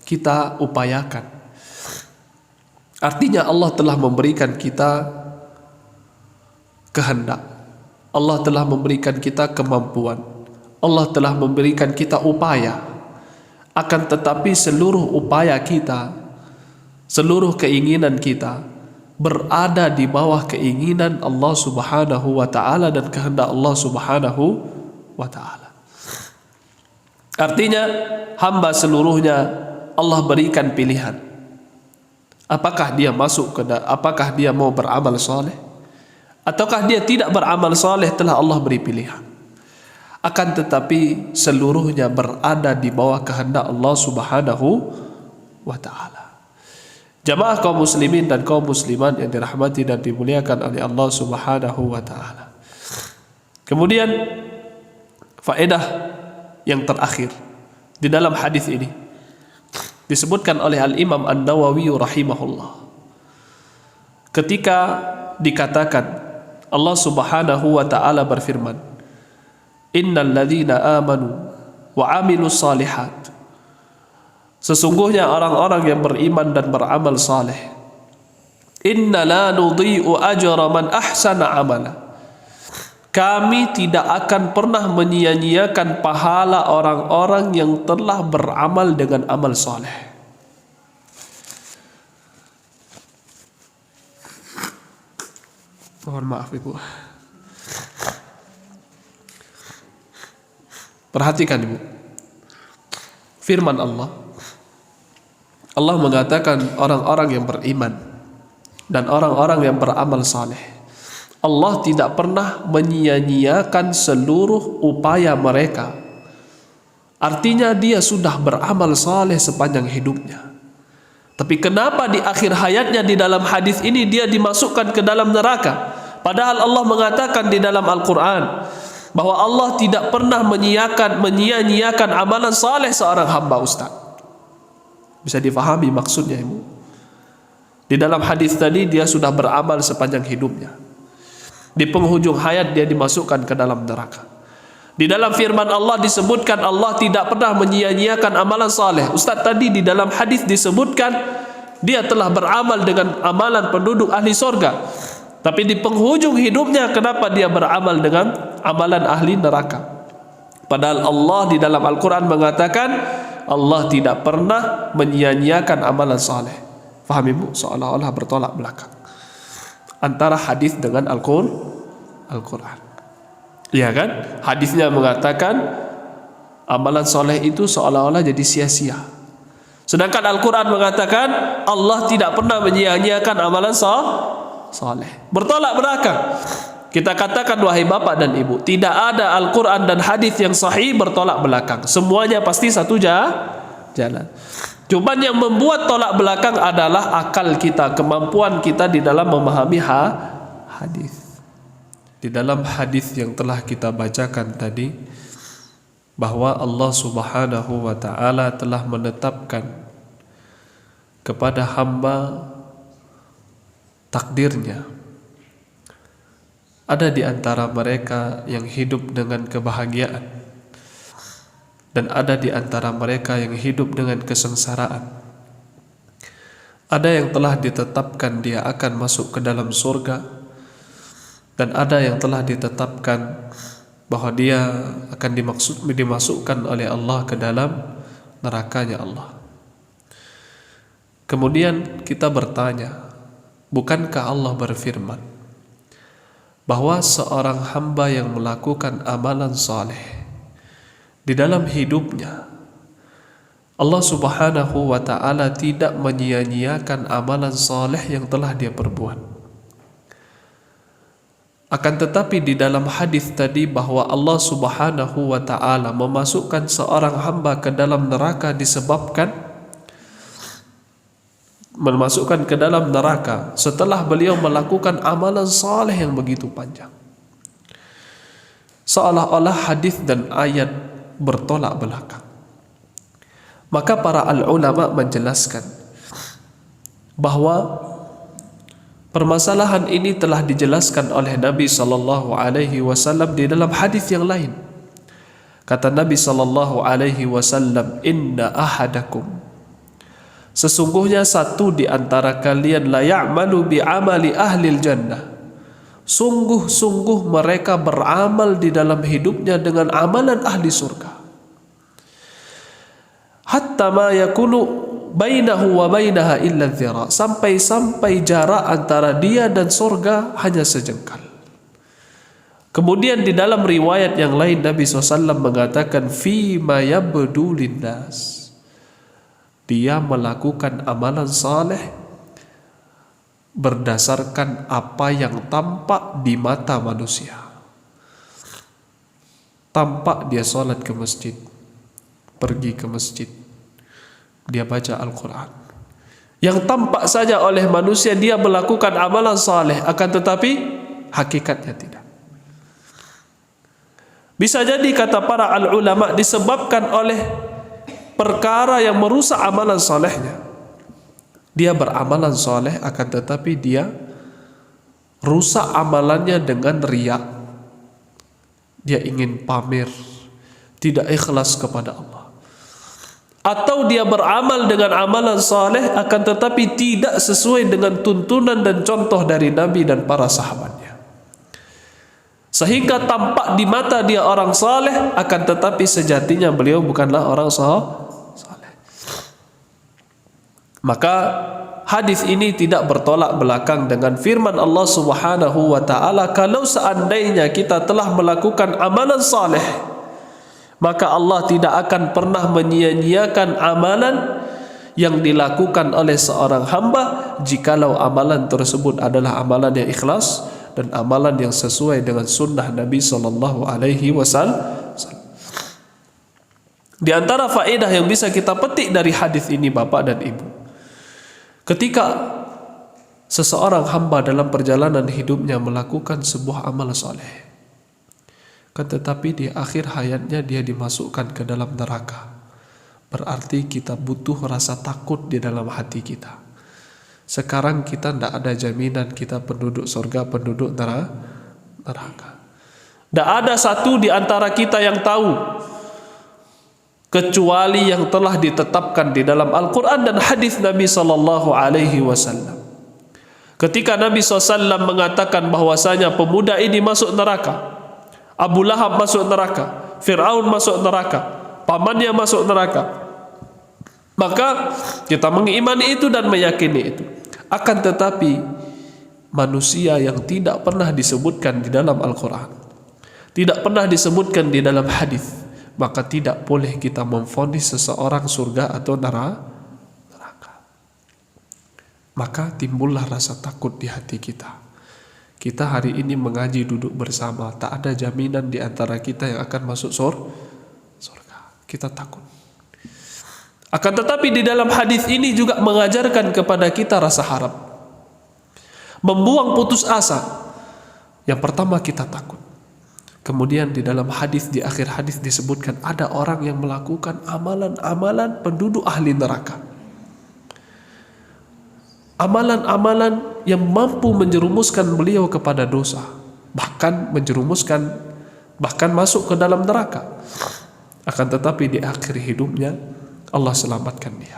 kita upayakan. Artinya Allah telah memberikan kita kehendak. Allah telah memberikan kita kemampuan. Allah telah memberikan kita upaya. Akan tetapi seluruh upaya kita, seluruh keinginan kita berada di bawah keinginan Allah Subhanahu wa taala dan kehendak Allah Subhanahu wa taala. Artinya hamba seluruhnya Allah berikan pilihan. Apakah dia apakah dia mau beramal soleh, ataukah dia tidak beramal soleh, telah Allah beri pilihan. Akan tetapi seluruhnya berada di bawah kehendak Allah Subhanahu wa taala. Jamaah kaum muslimin dan kaum muslimat yang dirahmati dan dimuliakan oleh Allah Subhanahu wa taala. Kemudian faedah yang terakhir di dalam hadis ini disebutkan oleh Al-Imam An-Nawawi rahimahullah. Ketika dikatakan Allah Subhanahu wa taala berfirman, innal ladzina amanu wa amilus salihat, sesungguhnya orang-orang yang beriman dan beramal saleh, inna la nudhi'u ajra man ahsana amala, kami tidak akan pernah menyia-nyiakan pahala orang-orang yang telah beramal dengan amal saleh. Mohon maaf Ibu. Perhatikan Ibu, firman Allah mengatakan orang-orang yang beriman dan orang-orang yang beramal saleh, Allah tidak pernah menyia-nyiakan seluruh upaya mereka. Artinya dia sudah beramal saleh sepanjang hidupnya, tapi kenapa di akhir hayatnya di dalam hadis ini dia dimasukkan ke dalam neraka? Padahal Allah mengatakan di dalam Al-Quran bahwa Allah tidak pernah menyia-nyiakan amalan saleh seorang hamba. Ustaz, bisa difahami maksudnya Ibu? Di dalam hadis tadi dia sudah beramal sepanjang hidupnya, di penghujung hayat dia dimasukkan ke dalam neraka. Di dalam firman Allah disebutkan Allah tidak pernah menyia-nyiakan amalan saleh. Ustaz, tadi di dalam hadis disebutkan dia telah beramal dengan amalan penduduk ahli surga, tapi di penghujung hidupnya kenapa dia beramal dengan amalan ahli neraka? Padahal Allah di dalam Al-Quran mengatakan Allah tidak pernah menyia-nyiakan amalan saleh. Faham ibu? Seolah-olah bertolak belakang antara hadis dengan Al-Quran. Ya kan? Hadisnya mengatakan amalan soleh itu seolah-olah jadi sia-sia. Sedangkan Al-Quran mengatakan Allah tidak pernah menyia-nyiakan amalan soleh. Bertolak belakang. Kita katakan wahai bapak dan ibu, tidak ada Al-Quran dan hadis yang sahih bertolak belakang. Semuanya pasti satu jalan. Cuman yang membuat tolak belakang adalah akal kita, kemampuan kita di dalam memahami hadis. Di dalam hadis yang telah kita bacakan tadi, bahwa Allah Subhanahu wa ta'ala telah menetapkan kepada hamba takdirnya. Ada di antara mereka yang hidup dengan kebahagiaan, dan ada di antara mereka yang hidup dengan kesengsaraan. Ada yang telah ditetapkan dia akan masuk ke dalam surga, dan ada yang telah ditetapkan bahwa dia akan dimasukkan oleh Allah ke dalam nerakanya Allah. Kemudian kita bertanya, bukankah Allah berfirman bahwa seorang hamba yang melakukan amalan saleh di dalam hidupnya, Allah Subhanahu wa ta'ala tidak menyia-nyiakan amalan saleh yang telah dia perbuat. Akan tetapi di dalam hadis tadi bahwa Allah Subhanahu wa ta'ala memasukkan seorang hamba ke dalam neraka disebabkan memasukkan ke dalam neraka setelah beliau melakukan amalan saleh yang begitu panjang. Seolah-olah hadis dan ayat bertolak belakang. Maka para ulama menjelaskan bahwa permasalahan ini telah dijelaskan oleh Nabi sallallahu alaihi wasallam di dalam hadis yang lain. Kata Nabi sallallahu alaihi wasallam, "Inna ahadakum, sesungguhnya satu di antara kalian la ya'malu bi amali ahlil jannah, sungguh-sungguh mereka beramal di dalam hidupnya dengan amalan ahli surga, hatta ma yakunu bainahu wa bainaha illa dzira, sampai jarak antara dia dan surga hanya sejengkal." Kemudian di dalam riwayat yang lain Nabi SAW mengatakan fima yabdu linnas, dia melakukan amalan saleh berdasarkan apa yang tampak di mata manusia. Tampak dia sholat ke masjid, pergi ke masjid, dia baca Al-Quran. Yang tampak saja oleh manusia dia melakukan amalan saleh, akan tetapi hakikatnya tidak. Bisa jadi kata para ulama disebabkan oleh perkara yang merusak amalan salehnya. Dia beramalan saleh akan tetapi dia rusak amalannya dengan riya. Dia ingin pamer, tidak ikhlas kepada Allah. Atau dia beramal dengan amalan saleh akan tetapi tidak sesuai dengan tuntunan dan contoh dari Nabi dan para sahabatnya, sehingga tampak di mata dia orang saleh akan tetapi sejatinya beliau bukanlah orang saleh. Maka hadis ini tidak bertolak belakang dengan firman Allah Subhanahu wa ta'ala, kalau seandainya kita telah melakukan amalan saleh, maka Allah tidak akan pernah menyia-nyiakan amalan yang dilakukan oleh seorang hamba jikalau amalan tersebut adalah amalan yang ikhlas dan amalan yang sesuai dengan sunnah Nabi sallallahu alaihi wasallam. Di antara faedah yang bisa kita petik dari hadis ini Bapak dan Ibu, ketika seseorang hamba dalam perjalanan hidupnya melakukan sebuah amal saleh, kan tetapi di akhir hayatnya dia dimasukkan ke dalam neraka, berarti kita butuh rasa takut di dalam hati kita. Sekarang kita tidak ada jaminan kita penduduk surga, penduduk neraka. Tidak ada satu di antara kita yang tahu kecuali yang telah ditetapkan di dalam Al-Quran dan hadis Nabi Sallallahu Alaihi Wasallam. Ketika Nabi SAW mengatakan bahwasanya pemuda ini masuk neraka, Abu Lahab masuk neraka, Fir'aun masuk neraka, pamannya masuk neraka, maka kita mengimani itu dan meyakini itu. Akan tetapi manusia yang tidak pernah disebutkan di dalam Al-Quran, tidak pernah disebutkan di dalam hadis, maka tidak boleh kita memvonis seseorang surga atau neraka. Maka timbullah rasa takut di hati kita. Kita hari ini mengaji duduk bersama, tak ada jaminan di antara kita yang akan masuk surga. Kita takut. Akan tetapi di dalam hadis ini juga mengajarkan kepada kita rasa harap, membuang putus asa. Yang pertama kita takut. Kemudian di dalam hadis, di akhir hadis disebutkan ada orang yang melakukan amalan-amalan penduduk ahli neraka. Amalan-amalan yang mampu menjerumuskan beliau kepada dosa, bahkan masuk ke dalam neraka. Akan tetapi di akhir hidupnya Allah selamatkan dia.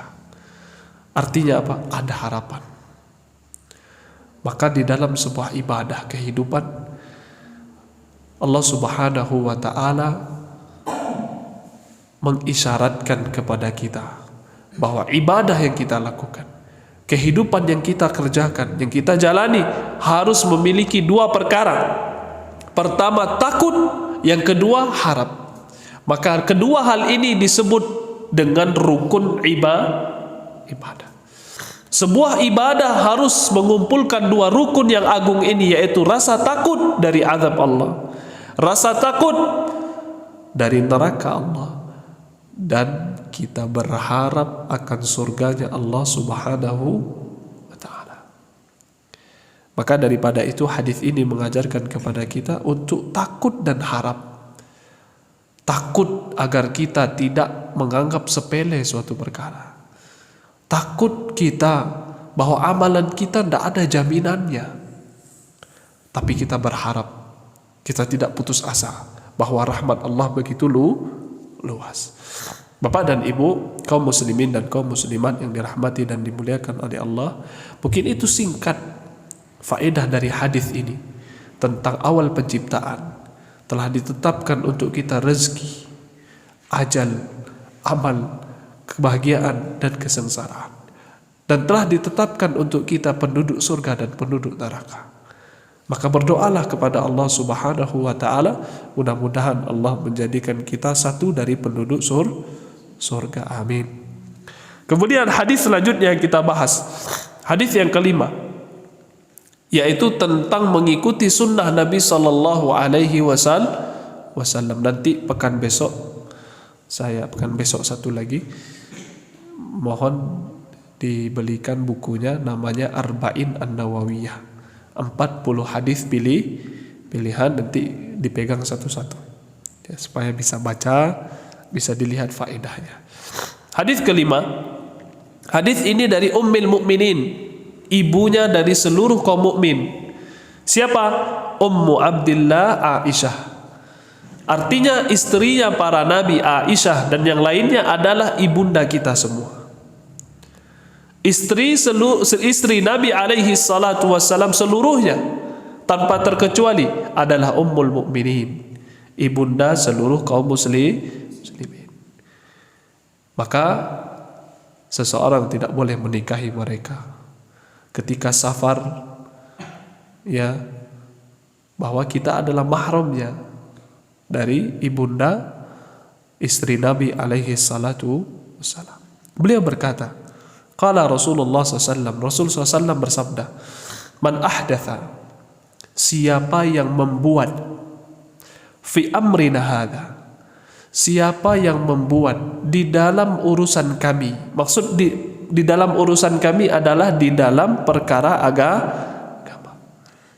Artinya apa? Ada harapan. Maka di dalam sebuah ibadah kehidupan, Allah Subhanahu wa Ta'ala mengisyaratkan kepada kita bahwa ibadah yang kita lakukan, kehidupan yang kita kerjakan, yang kita jalani, harus memiliki dua perkara. Pertama takut, yang kedua harap. Maka kedua hal ini disebut dengan rukun ibadah. Sebuah ibadah harus mengumpulkan dua rukun yang agung ini, yaitu rasa takut dari azab Allah, rasa takut dari neraka Allah, dan kita berharap akan surganya Allah Subhanahu wa Ta'ala. Maka daripada itu hadis ini mengajarkan kepada kita untuk takut dan harap. Takut agar kita tidak menganggap sepele suatu perkara. Takut kita bahwa amalan kita tidak ada jaminannya. Tapi kita berharap, kita tidak putus asa bahwa rahmat Allah begitu luas. Bapak dan Ibu, kaum muslimin dan kaum muslimat yang dirahmati dan dimuliakan oleh Allah, mungkin itu singkat faedah dari hadis ini tentang awal penciptaan. Telah ditetapkan untuk kita rezeki, ajal, amal, kebahagiaan dan kesengsaraan. Dan telah ditetapkan untuk kita penduduk surga dan penduduk neraka. Maka berdoalah kepada Allah Subhanahu wa Ta'ala, mudah-mudahan Allah menjadikan kita satu dari penduduk surga. Amin. Kemudian hadis selanjutnya yang kita bahas, hadis yang kelima, yaitu tentang mengikuti sunnah Nabi Sallallahu Alaihi Wasallam. Nanti pekan besok satu lagi, mohon dibelikan bukunya, namanya Arba'in An-Nawawiyah, 40 hadis pilihan, nanti dipegang satu-satu ya, supaya bisa baca, bisa dilihat faedahnya. Hadis kelima, hadis ini dari Ummul Mukminin, ibunya dari seluruh kaum mukmin. Siapa? Ummu Abdillah Aisyah. Artinya istrinya para nabi, Aisyah dan yang lainnya adalah ibunda kita semua. Istri Nabi alaihi salatu wassalam seluruhnya tanpa terkecuali adalah Ummul Mukminin, ibunda seluruh kaum muslimin. Maka seseorang tidak boleh menikahi mereka ketika safar, ya, bahwa kita adalah mahramnya dari ibunda istri Nabi alaihi salatu wassalam. Beliau berkata, qala Rasulullah SAW, Rasul SAW bersabda, man ahdatha, siapa yang membuat, fi amrina hadha, siapa yang membuat di dalam urusan kami, maksud di dalam urusan kami adalah di dalam perkara agama.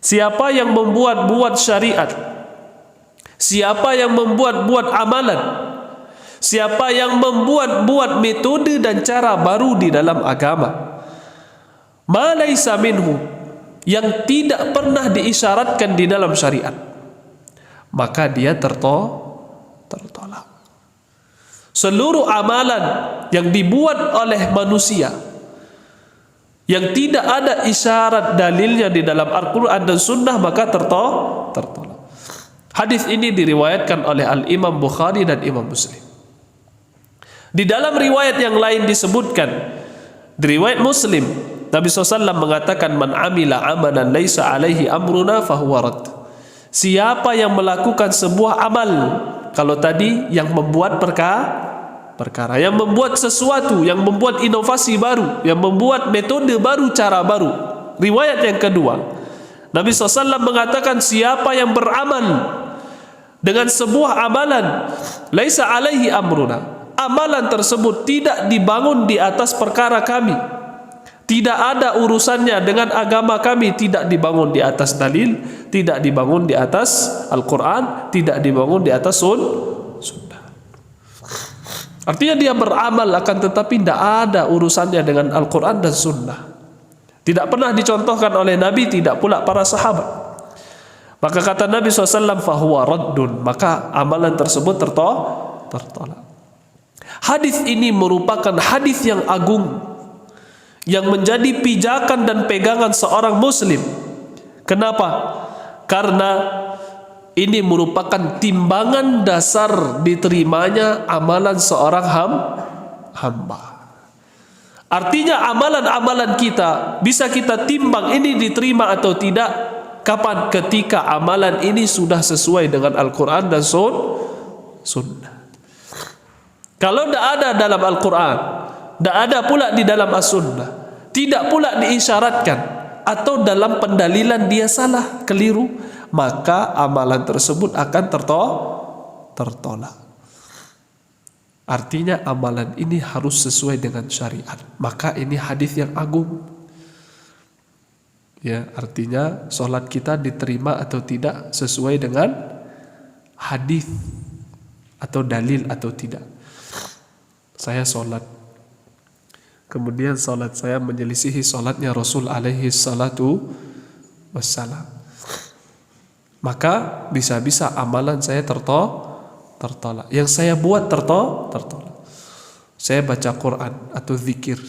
Siapa yang membuat syariat, siapa yang membuat amalan, siapa yang membuat metode dan cara baru di dalam agama, ma laisa minhu, yang tidak pernah diisyaratkan di dalam syariat, maka dia tertolak. Seluruh amalan yang dibuat oleh manusia yang tidak ada isyarat dalilnya di dalam Al-Quran dan Sunnah, maka tertolak. Hadis ini diriwayatkan oleh Al-Imam Bukhari dan Imam Muslim. Di dalam riwayat yang lain disebutkan, di riwayat Muslim, Nabi SAW mengatakan, man amila amalan laisa alaihi amruna fahuwa rad. Siapa yang melakukan sebuah amal, kalau tadi yang membuat perkara, yang membuat sesuatu, yang membuat inovasi baru, yang membuat metode baru, cara baru. Riwayat yang kedua, Nabi SAW mengatakan, siapa yang beramal dengan sebuah amalan laisa alaihi amruna, amalan tersebut tidak dibangun di atas perkara kami, tidak ada urusannya dengan agama kami, tidak dibangun di atas dalil, tidak dibangun di atas Al-Quran, tidak dibangun di atas Sunnah. Artinya dia beramal, akan tetapi tidak ada urusannya dengan Al-Quran dan Sunnah. Tidak pernah dicontohkan oleh Nabi, tidak pula para sahabat. Maka kata Nabi SAW, fahuwa raddun, maka amalan tersebut tertolak. Hadis ini merupakan hadis yang agung, yang menjadi pijakan dan pegangan seorang muslim. Kenapa? Karena ini merupakan timbangan dasar diterimanya amalan seorang hamba. Artinya amalan-amalan kita bisa kita timbang ini diterima atau tidak. Kapan? Ketika amalan ini sudah sesuai dengan Al-Quran dan Sunnah. Kalau tidak ada dalam Al-Quran, tidak ada pula di dalam As-Sunnah, tidak pula diisyaratkan, atau dalam pendalilan dia salah, keliru, maka amalan tersebut akan tertolak. Artinya amalan ini harus sesuai dengan syariat. Maka ini hadis yang agung. Ya, artinya sholat kita diterima atau tidak sesuai dengan hadis atau dalil atau tidak. Saya sholat, kemudian sholat saya menyelisihi sholatnya Rasul alaihi salatu wassalam, maka bisa-bisa amalan saya tertolak. Yang saya buat tertolak. Saya baca Quran atau zikir,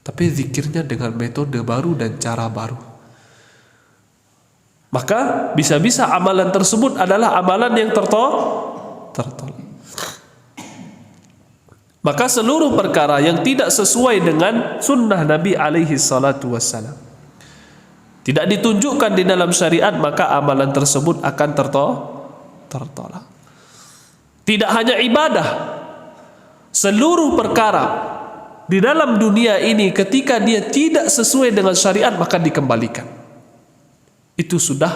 tapi zikirnya dengan metode baru dan cara baru, maka bisa-bisa amalan tersebut adalah amalan yang tertolak. Maka seluruh perkara yang tidak sesuai dengan sunnah Nabi alaihi salatu wassalam, tidak ditunjukkan di dalam syariat, maka amalan tersebut akan tertolak. Tidak hanya ibadah, seluruh perkara di dalam dunia ini ketika dia tidak sesuai dengan syariat maka dikembalikan. Itu sudah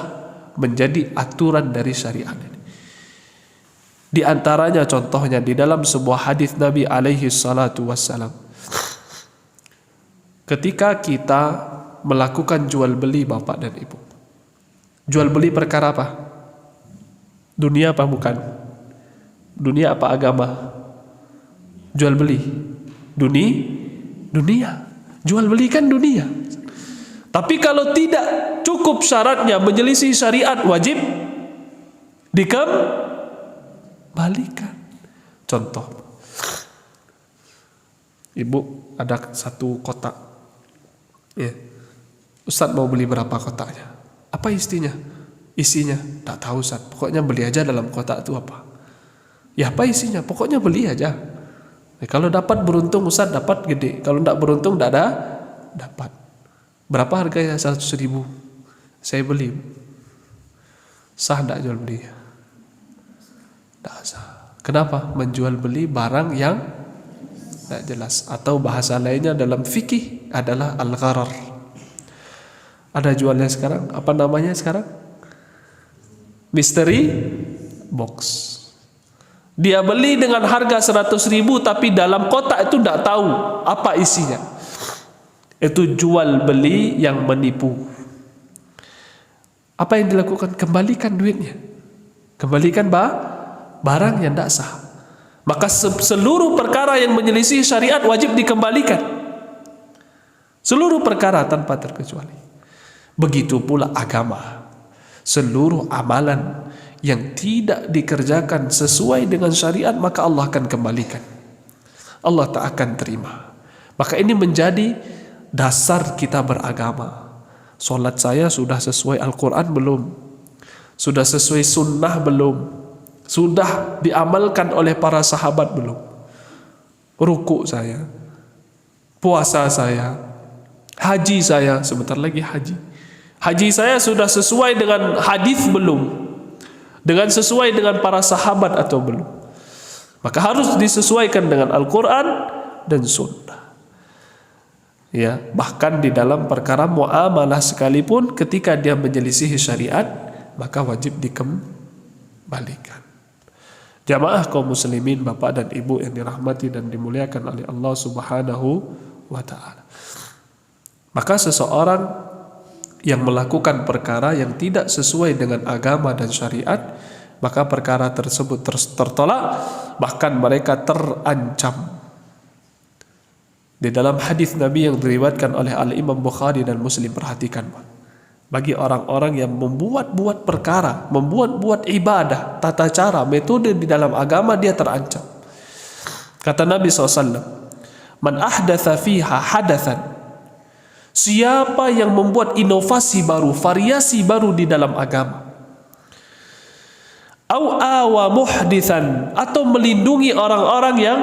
menjadi aturan dari syariat ini. Di antaranya contohnya di dalam sebuah hadis Nabi alaihi salatu wassalam, ketika kita melakukan jual beli bapak dan ibu, jual beli perkara apa? Dunia apa bukan? Dunia apa agama? Jual beli dunia. Jual beli kan dunia. Tapi kalau tidak cukup syaratnya menyelisih syariat, wajib dikembalikan. Contoh, ibu ada satu kotak, ya, Ustaz mau beli berapa kotaknya? Apa isinya? Tak tahu Ustaz, pokoknya beli aja dalam kotak itu apa? Ya apa isinya? Pokoknya beli aja. Kalau dapat beruntung Ustaz dapat gede, kalau tidak beruntung tidak ada dapat. Berapa harganya? 100.000. Saya beli. Sah tidak jual beli? Tidak sah. Kenapa? Menjual beli barang yang tidak jelas, atau bahasa lainnya dalam fikih adalah al-gharar. Ada jualnya sekarang, apa namanya sekarang? Mystery box. Dia beli dengan harga 100.000 tapi dalam kotak itu tidak tahu apa isinya. Itu jual beli yang menipu. Apa yang dilakukan? Kembalikan duitnya. Kembalikan barang yang tidak sah. Maka seluruh perkara yang menyelisih syariat wajib dikembalikan. Seluruh perkara tanpa terkecuali. Begitu pula agama. Seluruh amalan yang tidak dikerjakan sesuai dengan syariat, maka Allah akan kembalikan. Allah tak akan terima. Maka ini menjadi dasar kita beragama. Solat saya sudah sesuai Al-Quran belum? Sudah sesuai sunnah belum? Sudah diamalkan oleh para sahabat belum? Ruku saya, puasa saya, haji saya, sebentar lagi haji. Haji saya sudah sesuai dengan hadis belum? Dengan sesuai dengan para sahabat atau belum? Maka harus disesuaikan dengan Al-Quran dan sunnah. Ya, bahkan di dalam perkara muamalah sekalipun, ketika dia menyelisihi syariat, maka wajib dikembalikan. Jamaah kaum muslimin, bapak dan ibu yang dirahmati dan dimuliakan oleh Allah Subhanahu wa ta'ala. Maka seseorang yang melakukan perkara yang tidak sesuai dengan agama dan syariat, maka perkara tersebut tertolak, bahkan mereka terancam. Di dalam hadis Nabi yang diriwayatkan oleh Al-Imam Bukhari dan Muslim, perhatikan, bagi orang-orang yang membuat-buat perkara, membuat-buat ibadah, tata cara, metode di dalam agama, dia terancam. Kata Nabi SAW, man ahdatha fiha hadathan, siapa yang membuat inovasi baru, variasi baru di dalam agama, au awa muhdithan, atau melindungi orang-orang yang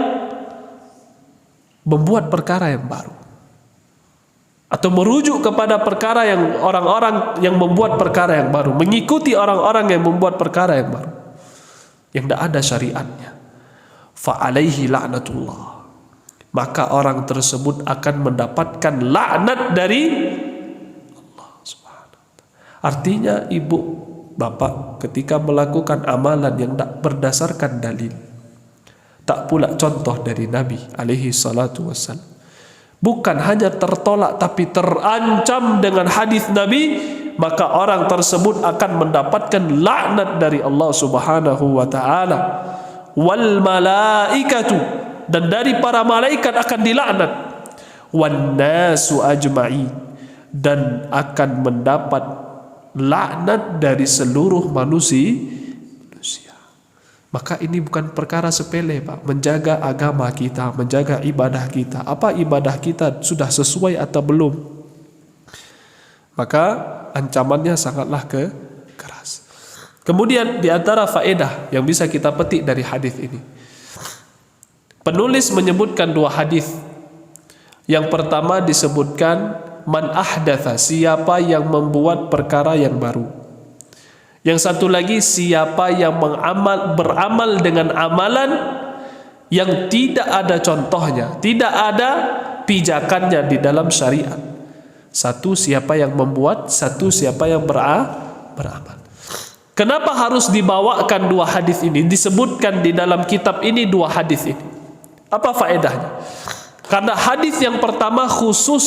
membuat perkara yang baru, atau merujuk kepada perkara yang orang-orang yang membuat perkara yang baru, mengikuti orang-orang yang membuat perkara yang baru, yang tidak ada syariatnya, fa alaihi la'natullah, maka orang tersebut akan mendapatkan laknat dari Allah Subhanahu wa ta'ala. Artinya ibu, bapak, ketika melakukan amalan yang tidak berdasarkan dalil, tak pula contoh dari Nabi alaihi salatu wassalam, bukan hanya tertolak tapi terancam dengan hadis Nabi, maka orang tersebut akan mendapatkan laknat dari Allah Subhanahu wa ta'ala, wal malaikatu, dan dari para malaikat akan dilaknat, wan nasu ajma'in, dan akan mendapat laknat dari seluruh manusia. Maka ini bukan perkara sepele, Pak. Menjaga agama kita, menjaga ibadah kita. Apa ibadah kita sudah sesuai atau belum? Maka ancamannya sangatlah keras. Kemudian di antara faedah yang bisa kita petik dari hadis ini, penulis menyebutkan dua hadis. Yang pertama disebutkan man ahdatha, siapa yang membuat perkara yang baru. Yang satu lagi, siapa yang beramal dengan amalan yang tidak ada contohnya, tidak ada pijakannya di dalam syariat. Satu siapa yang membuat, satu siapa yang beramal. Kenapa harus dibawakan dua hadis ini? Disebutkan di dalam kitab ini dua hadis ini. Apa faedahnya? Karena hadis yang pertama khusus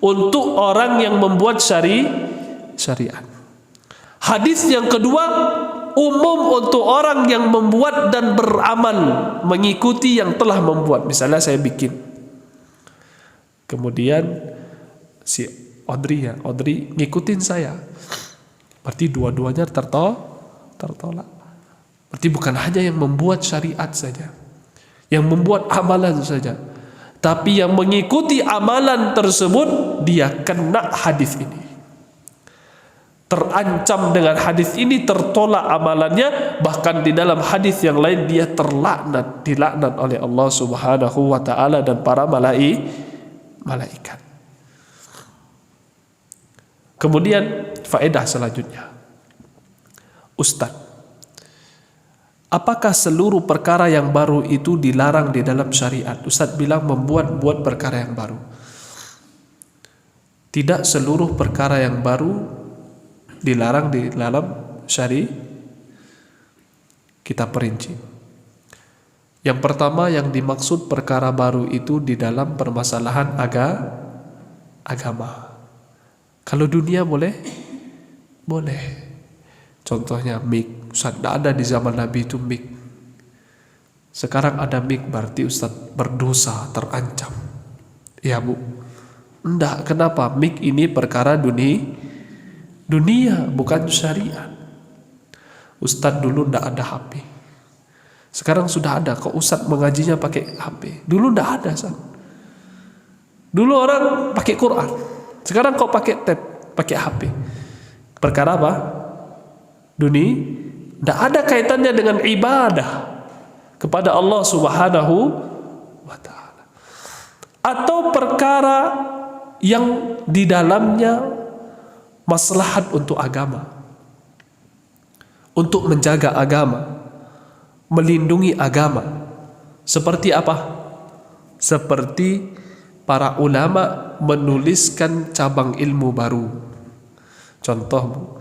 untuk orang yang membuat syariat. Hadis yang kedua umum untuk orang yang membuat dan beramal mengikuti yang telah membuat. Misalnya saya bikin, kemudian si Audrey ngikutin saya, berarti dua-duanya tertolak. Berarti bukan hanya yang membuat syariat saja, yang membuat amalan saja, tapi yang mengikuti amalan tersebut dia kena hadis ini, terancam dengan hadis ini, tertolak amalannya. Bahkan di dalam hadis yang lain dia dilaknat oleh Allah Subhanahu wa ta'ala dan para malaikat. Kemudian faedah selanjutnya, Ustaz, apakah seluruh perkara yang baru itu dilarang di dalam syariat? Ustaz bilang membuat perkara yang baru. Tidak seluruh perkara yang baru dilarang di dalam syariat. Kita perinci. Yang pertama, yang dimaksud perkara baru itu di dalam permasalahan agama. Kalau dunia boleh? Boleh. Contohnya mik. Ustaz, tidak ada di zaman Nabi itu mik. Sekarang ada mik, berarti Ustaz berdosa, terancam. Ya Bu, enggak. Kenapa? Mik ini perkara dunia, bukan syariat. Ustadz dulu ndak ada HP. Sekarang sudah ada. Kok Ustadz mengajinya pakai HP? Dulu ndak ada, San. Dulu orang pakai Quran. Sekarang kok pakai tab, pakai HP. Perkara apa? Dunia ndak ada kaitannya dengan ibadah kepada Allah Subhanahu wa ta'ala. Atau perkara yang di dalamnya maslahat untuk agama, untuk menjaga agama, melindungi agama. Seperti apa? Seperti para ulama menuliskan cabang ilmu baru. Contoh,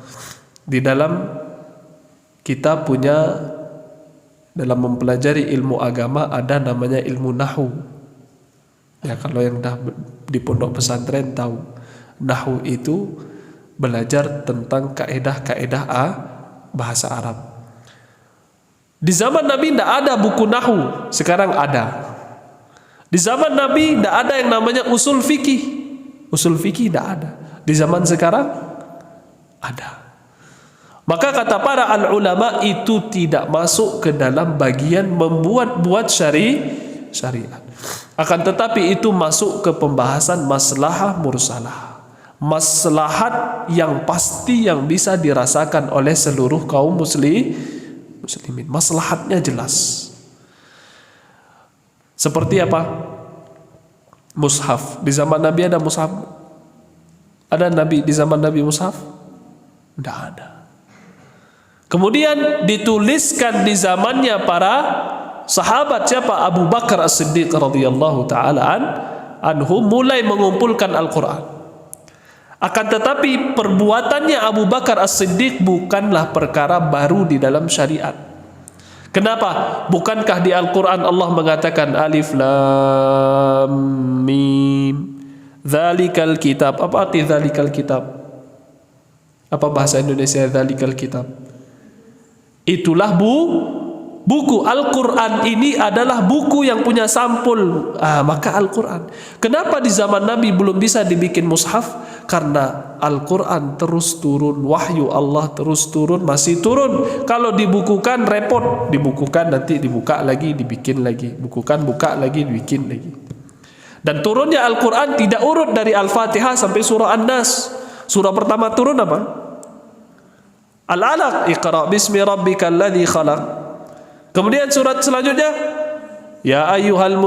di dalam kita punya, dalam mempelajari ilmu agama ada namanya ilmu nahu. Ya, kalau yang dah di pondok pesantren tahu, nahu itu belajar tentang kaedah-kaedah bahasa Arab. Di zaman Nabi tidak ada buku nahu, sekarang ada. Di zaman Nabi tidak ada yang namanya usul fikih. Usul fikih tidak ada. Di zaman sekarang ada. Maka kata para al-ulama itu tidak masuk ke dalam bagian membuat-buat syariat. Akan tetapi itu masuk ke pembahasan maslahah mursalah. Maslahat yang pasti yang bisa dirasakan oleh seluruh kaum muslimin. Maslahatnya jelas. Seperti apa? Mushaf. Di zaman Nabi ada mushaf? Ada Nabi di zaman Nabi mushaf? Tidak ada. Kemudian dituliskan di zamannya para sahabat. Siapa? Abu Bakar As-Siddiq radhiyallahu taala anhu mulai mengumpulkan Al-Quran. Akan tetapi perbuatannya Abu Bakar As-Siddiq bukanlah perkara baru di dalam syariat. Kenapa? Bukankah di Al-Quran Allah mengatakan Alif Lam Mim Dzalikal kitab. Apa arti dzalikal kitab? Apa bahasa Indonesia dzalikal kitab? Itulah buku. Al-Quran ini adalah buku yang punya sampul. Maka Al-Quran. Kenapa di zaman Nabi belum bisa dibikin mushaf? Karena Al-Quran terus turun, wahyu Allah terus turun, masih turun. Kalau dibukukan repot, dibukukan nanti dibuka lagi, dibikin lagi, bukukan, buka lagi, dibikin lagi. Dan turunnya Al-Quran tidak urut dari Al-Fatihah sampai surah An-Nas. Surah pertama turun apa? Al-Alaq, Iqra bismi rabbikal ladzi khalaq. Kemudian surat selanjutnya, Ya ayyuhal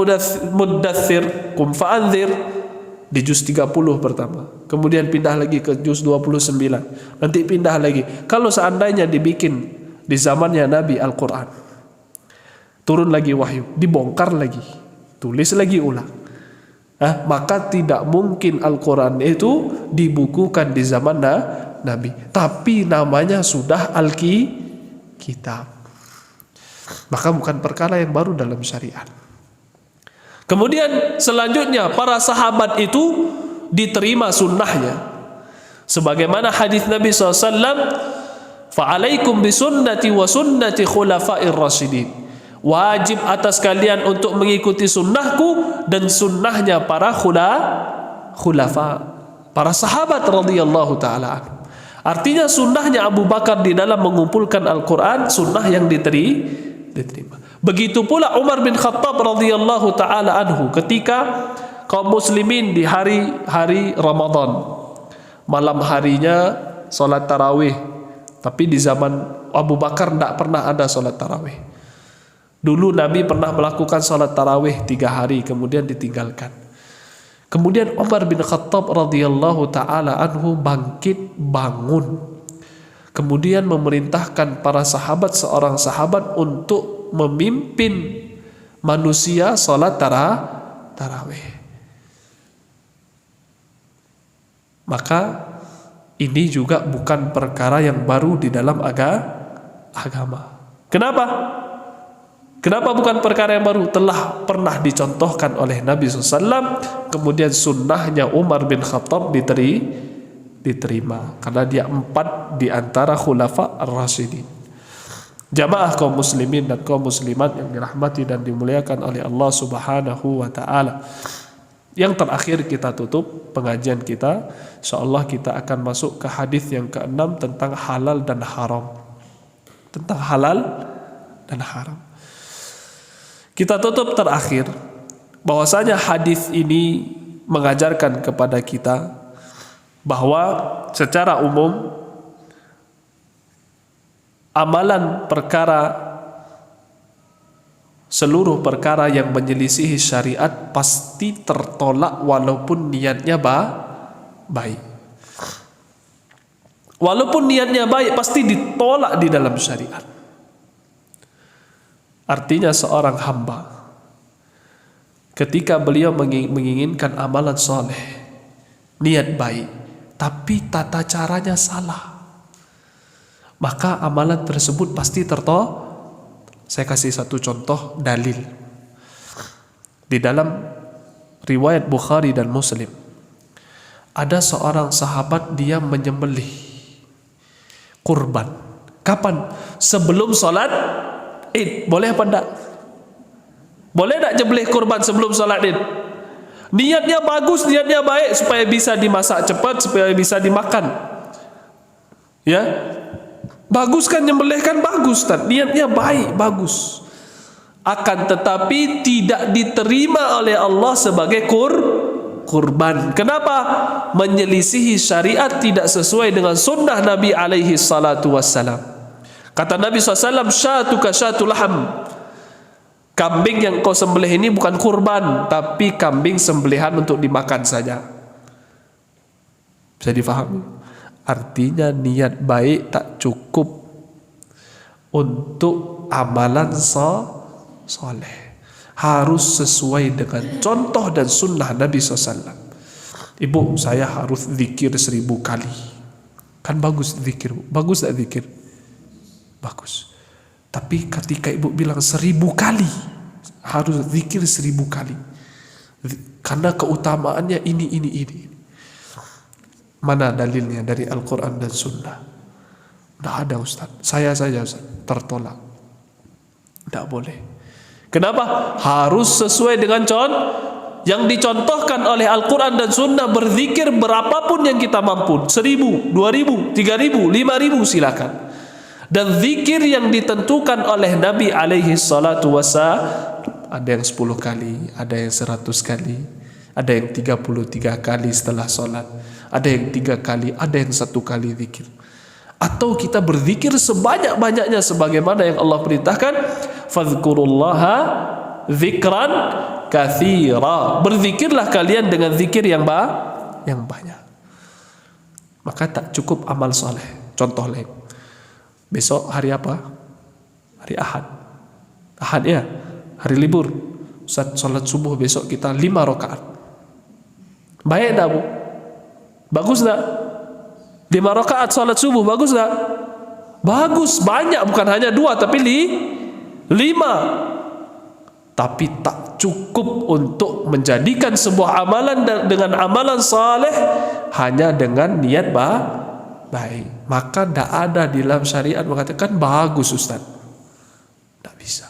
muddathir qum fa'anzir, di juz 30 pertama. Kemudian pindah lagi ke juz 29. Nanti pindah lagi. Kalau seandainya dibikin di zamannya Nabi Al-Quran, turun lagi wahyu, dibongkar lagi, tulis lagi ulang. Maka tidak mungkin Al-Quran itu dibukukan di zaman Nabi. Tapi namanya sudah Alkitab. Maka bukan perkara yang baru dalam syariat. Kemudian selanjutnya para sahabat itu diterima sunnahnya. Sebagaimana hadis Nabi SAW, Fa'alaikum bisunnati wa sunnati khulafa'ir rasyidin. Wajib atas kalian untuk mengikuti sunnahku dan sunnahnya para khulafa, para sahabat radhiyallahu ta'ala. Artinya sunnahnya Abu Bakar di dalam mengumpulkan Al-Quran, sunnah yang diterima. Begitu pula Umar bin Khattab radhiyallahu taala anhu ketika kaum muslimin di hari Ramadan, malam harinya salat tarawih. Tapi di zaman Abu Bakar tidak pernah ada salat tarawih. Dulu Nabi pernah melakukan salat tarawih 3 hari kemudian ditinggalkan. Kemudian Umar bin Khattab radhiyallahu taala anhu bangun. Kemudian memerintahkan para sahabat, seorang sahabat untuk memimpin manusia salat tarawih. Maka ini juga bukan perkara yang baru di dalam agama. Kenapa? Kenapa bukan perkara yang baru? Telah pernah dicontohkan oleh Nabi SAW. Kemudian sunnahnya Umar bin Khattab diterima karena dia 4 di antara khulafa ar-rasyidin. Jamaah kaum muslimin dan kaum muslimat yang dirahmati dan dimuliakan oleh Allah Subhanahu wa taala. Yang terakhir kita tutup pengajian kita, insyaallah kita akan masuk ke hadis yang ke-6 tentang halal dan haram. tentang halal dan haram. Kita tutup terakhir bahwasanya hadis ini mengajarkan kepada kita bahwa secara umum amalan seluruh perkara yang menyelisihi syariat pasti tertolak walaupun niatnya baik. Walaupun niatnya baik pasti ditolak di dalam syariat. Artinya seorang hamba ketika beliau menginginkan amalan soleh, niat baik, tapi tata caranya salah, maka amalan tersebut pasti tertolak. Saya kasih satu contoh dalil. Di dalam riwayat Bukhari dan Muslim, ada seorang sahabat dia menyembelih kurban. Kapan? Sebelum sholat Id. Boleh apa enggak? Boleh enggak nyembelih kurban sebelum sholat Id? Niatnya bagus, niatnya baik supaya bisa dimasak cepat, supaya bisa dimakan. Ya, bagus kan nyembelih kan bagus, Ustaz. Niatnya baik, bagus. Akan tetapi tidak diterima oleh Allah sebagai kurban. Kenapa? Menyelisihi syariat, tidak sesuai dengan sunnah Nabi alaihi salatu wassalam. Kata Nabi SAW, syatuka syatul laham. Kambing yang kau sembelih ini bukan kurban, tapi kambing sembelihan untuk dimakan saja. Bisa difahami? Artinya niat baik tak cukup untuk amalan soleh. Harus sesuai dengan contoh dan sunnah Nabi SAW. Ibu, saya harus zikir 1000 kali. Kan bagus zikir. Bagus tak zikir? Bagus. Tapi ketika ibu bilang 1000 kali, harus zikir 1000 kali. Karena keutamaannya ini. Mana dalilnya dari Al-Quran dan Sunnah? Tidak ada, Ustaz. Saya saja, Ustaz, tertolak. Tidak boleh. Kenapa? Harus sesuai dengan yang dicontohkan oleh Al-Quran dan Sunnah. Berzikir berapapun yang kita mampu. 1000, 2000, 3000, 5000 silakan. Dan zikir yang ditentukan oleh Nabi alaihi salatu wassalam, ada yang 10 kali, ada yang 100 kali, ada yang 33 kali setelah sholat, ada yang 3 kali, ada yang 1 kali zikir. Atau kita berzikir sebanyak-banyaknya sebagaimana yang Allah perintahkan, fadhkurullaha zikran katsira. Berzikirlah kalian dengan zikir yang banyak. Maka tak cukup amal soleh. Contoh lain, besok hari apa? Hari Ahad. Ahad ya, hari libur. Ustaz, sholat subuh besok kita 5 rakaat. Baik tak, Bu? Bagus tak? 5 rakaat sholat subuh, bagus tak? Bagus, banyak, bukan hanya 2 tapi 5. Tapi tak cukup untuk menjadikan sebuah amalan dengan amalan saleh hanya dengan niat baik. Maka tidak ada di dalam syariat mengatakan bagus, Ustaz. Tidak bisa.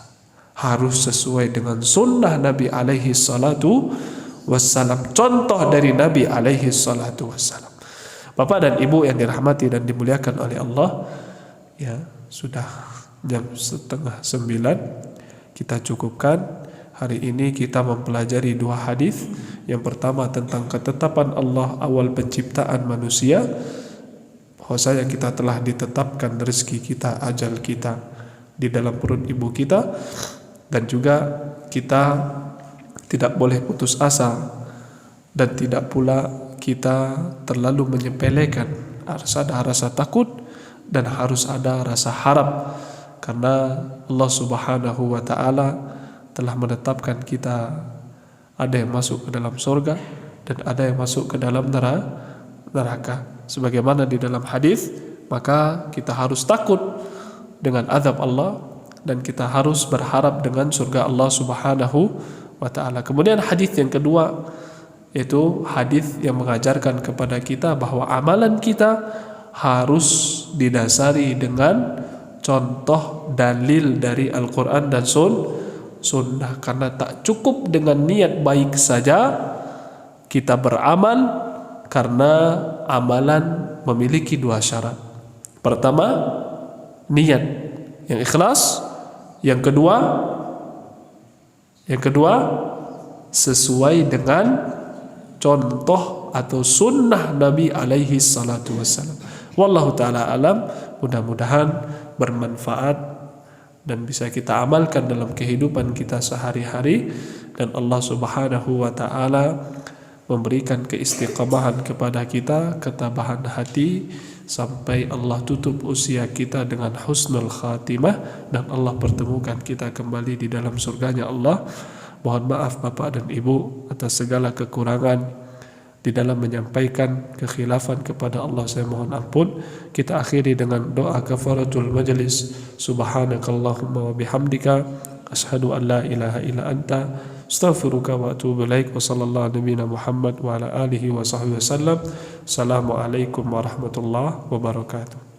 Harus sesuai dengan sunnah Nabi alaihi salatu wassalam. Contoh dari Nabi alaihi salatu wassalam. Bapak dan Ibu yang dirahmati dan dimuliakan oleh Allah, ya sudah jam 8:30. Kita cukupkan. Hari ini kita mempelajari 2 hadis. Yang pertama tentang ketetapan Allah awal penciptaan manusia, bahwasanya kita telah ditetapkan rezeki kita, ajal kita di dalam perut ibu kita, dan juga kita tidak boleh putus asa dan tidak pula kita terlalu menyepelekan. Harus ada rasa takut dan harus ada rasa harap, karena Allah Subhanahu wa ta'ala telah menetapkan kita ada yang masuk ke dalam surga dan ada yang masuk ke dalam neraka. Sebagaimana di dalam hadis, maka kita harus takut dengan azab Allah dan kita harus berharap dengan surga Allah Subhanahu wa ta'ala. Kemudian hadis yang kedua, yaitu hadis yang mengajarkan kepada kita bahwa amalan kita harus didasari dengan contoh dalil dari Al-Quran dan Sunnah. Karena tak cukup dengan niat baik saja kita beramal, karena amalan memiliki 2 syarat. Pertama, niat. yang ikhlas. Yang kedua sesuai dengan contoh atau sunnah Nabi alaihi salatu wassalam. Wallahu ta'ala alam. Mudah-mudahan bermanfaat dan bisa kita amalkan dalam kehidupan kita sehari-hari, dan Allah subhanahu wa ta'ala memberikan keistiqamahan kepada kita, ketabahan hati, sampai Allah tutup usia kita dengan husnul khatimah, dan Allah pertemukan kita kembali di dalam surganya Allah. Mohon maaf Bapak dan Ibu atas segala kekurangan di dalam menyampaikan kekhilafan kepada Allah, saya mohon ampun. Kita akhiri dengan doa kafaratul majlis. Subhanakallahumma wa bihamdika asyhadu an la ilaha illa anta astaghfiruka wa atubu ilaik. Wa sallallahu nabiyana Muhammad wa ala alihi wa sahbihi wasallam. Assalamualaikum warahmatullahi wabarakatuh.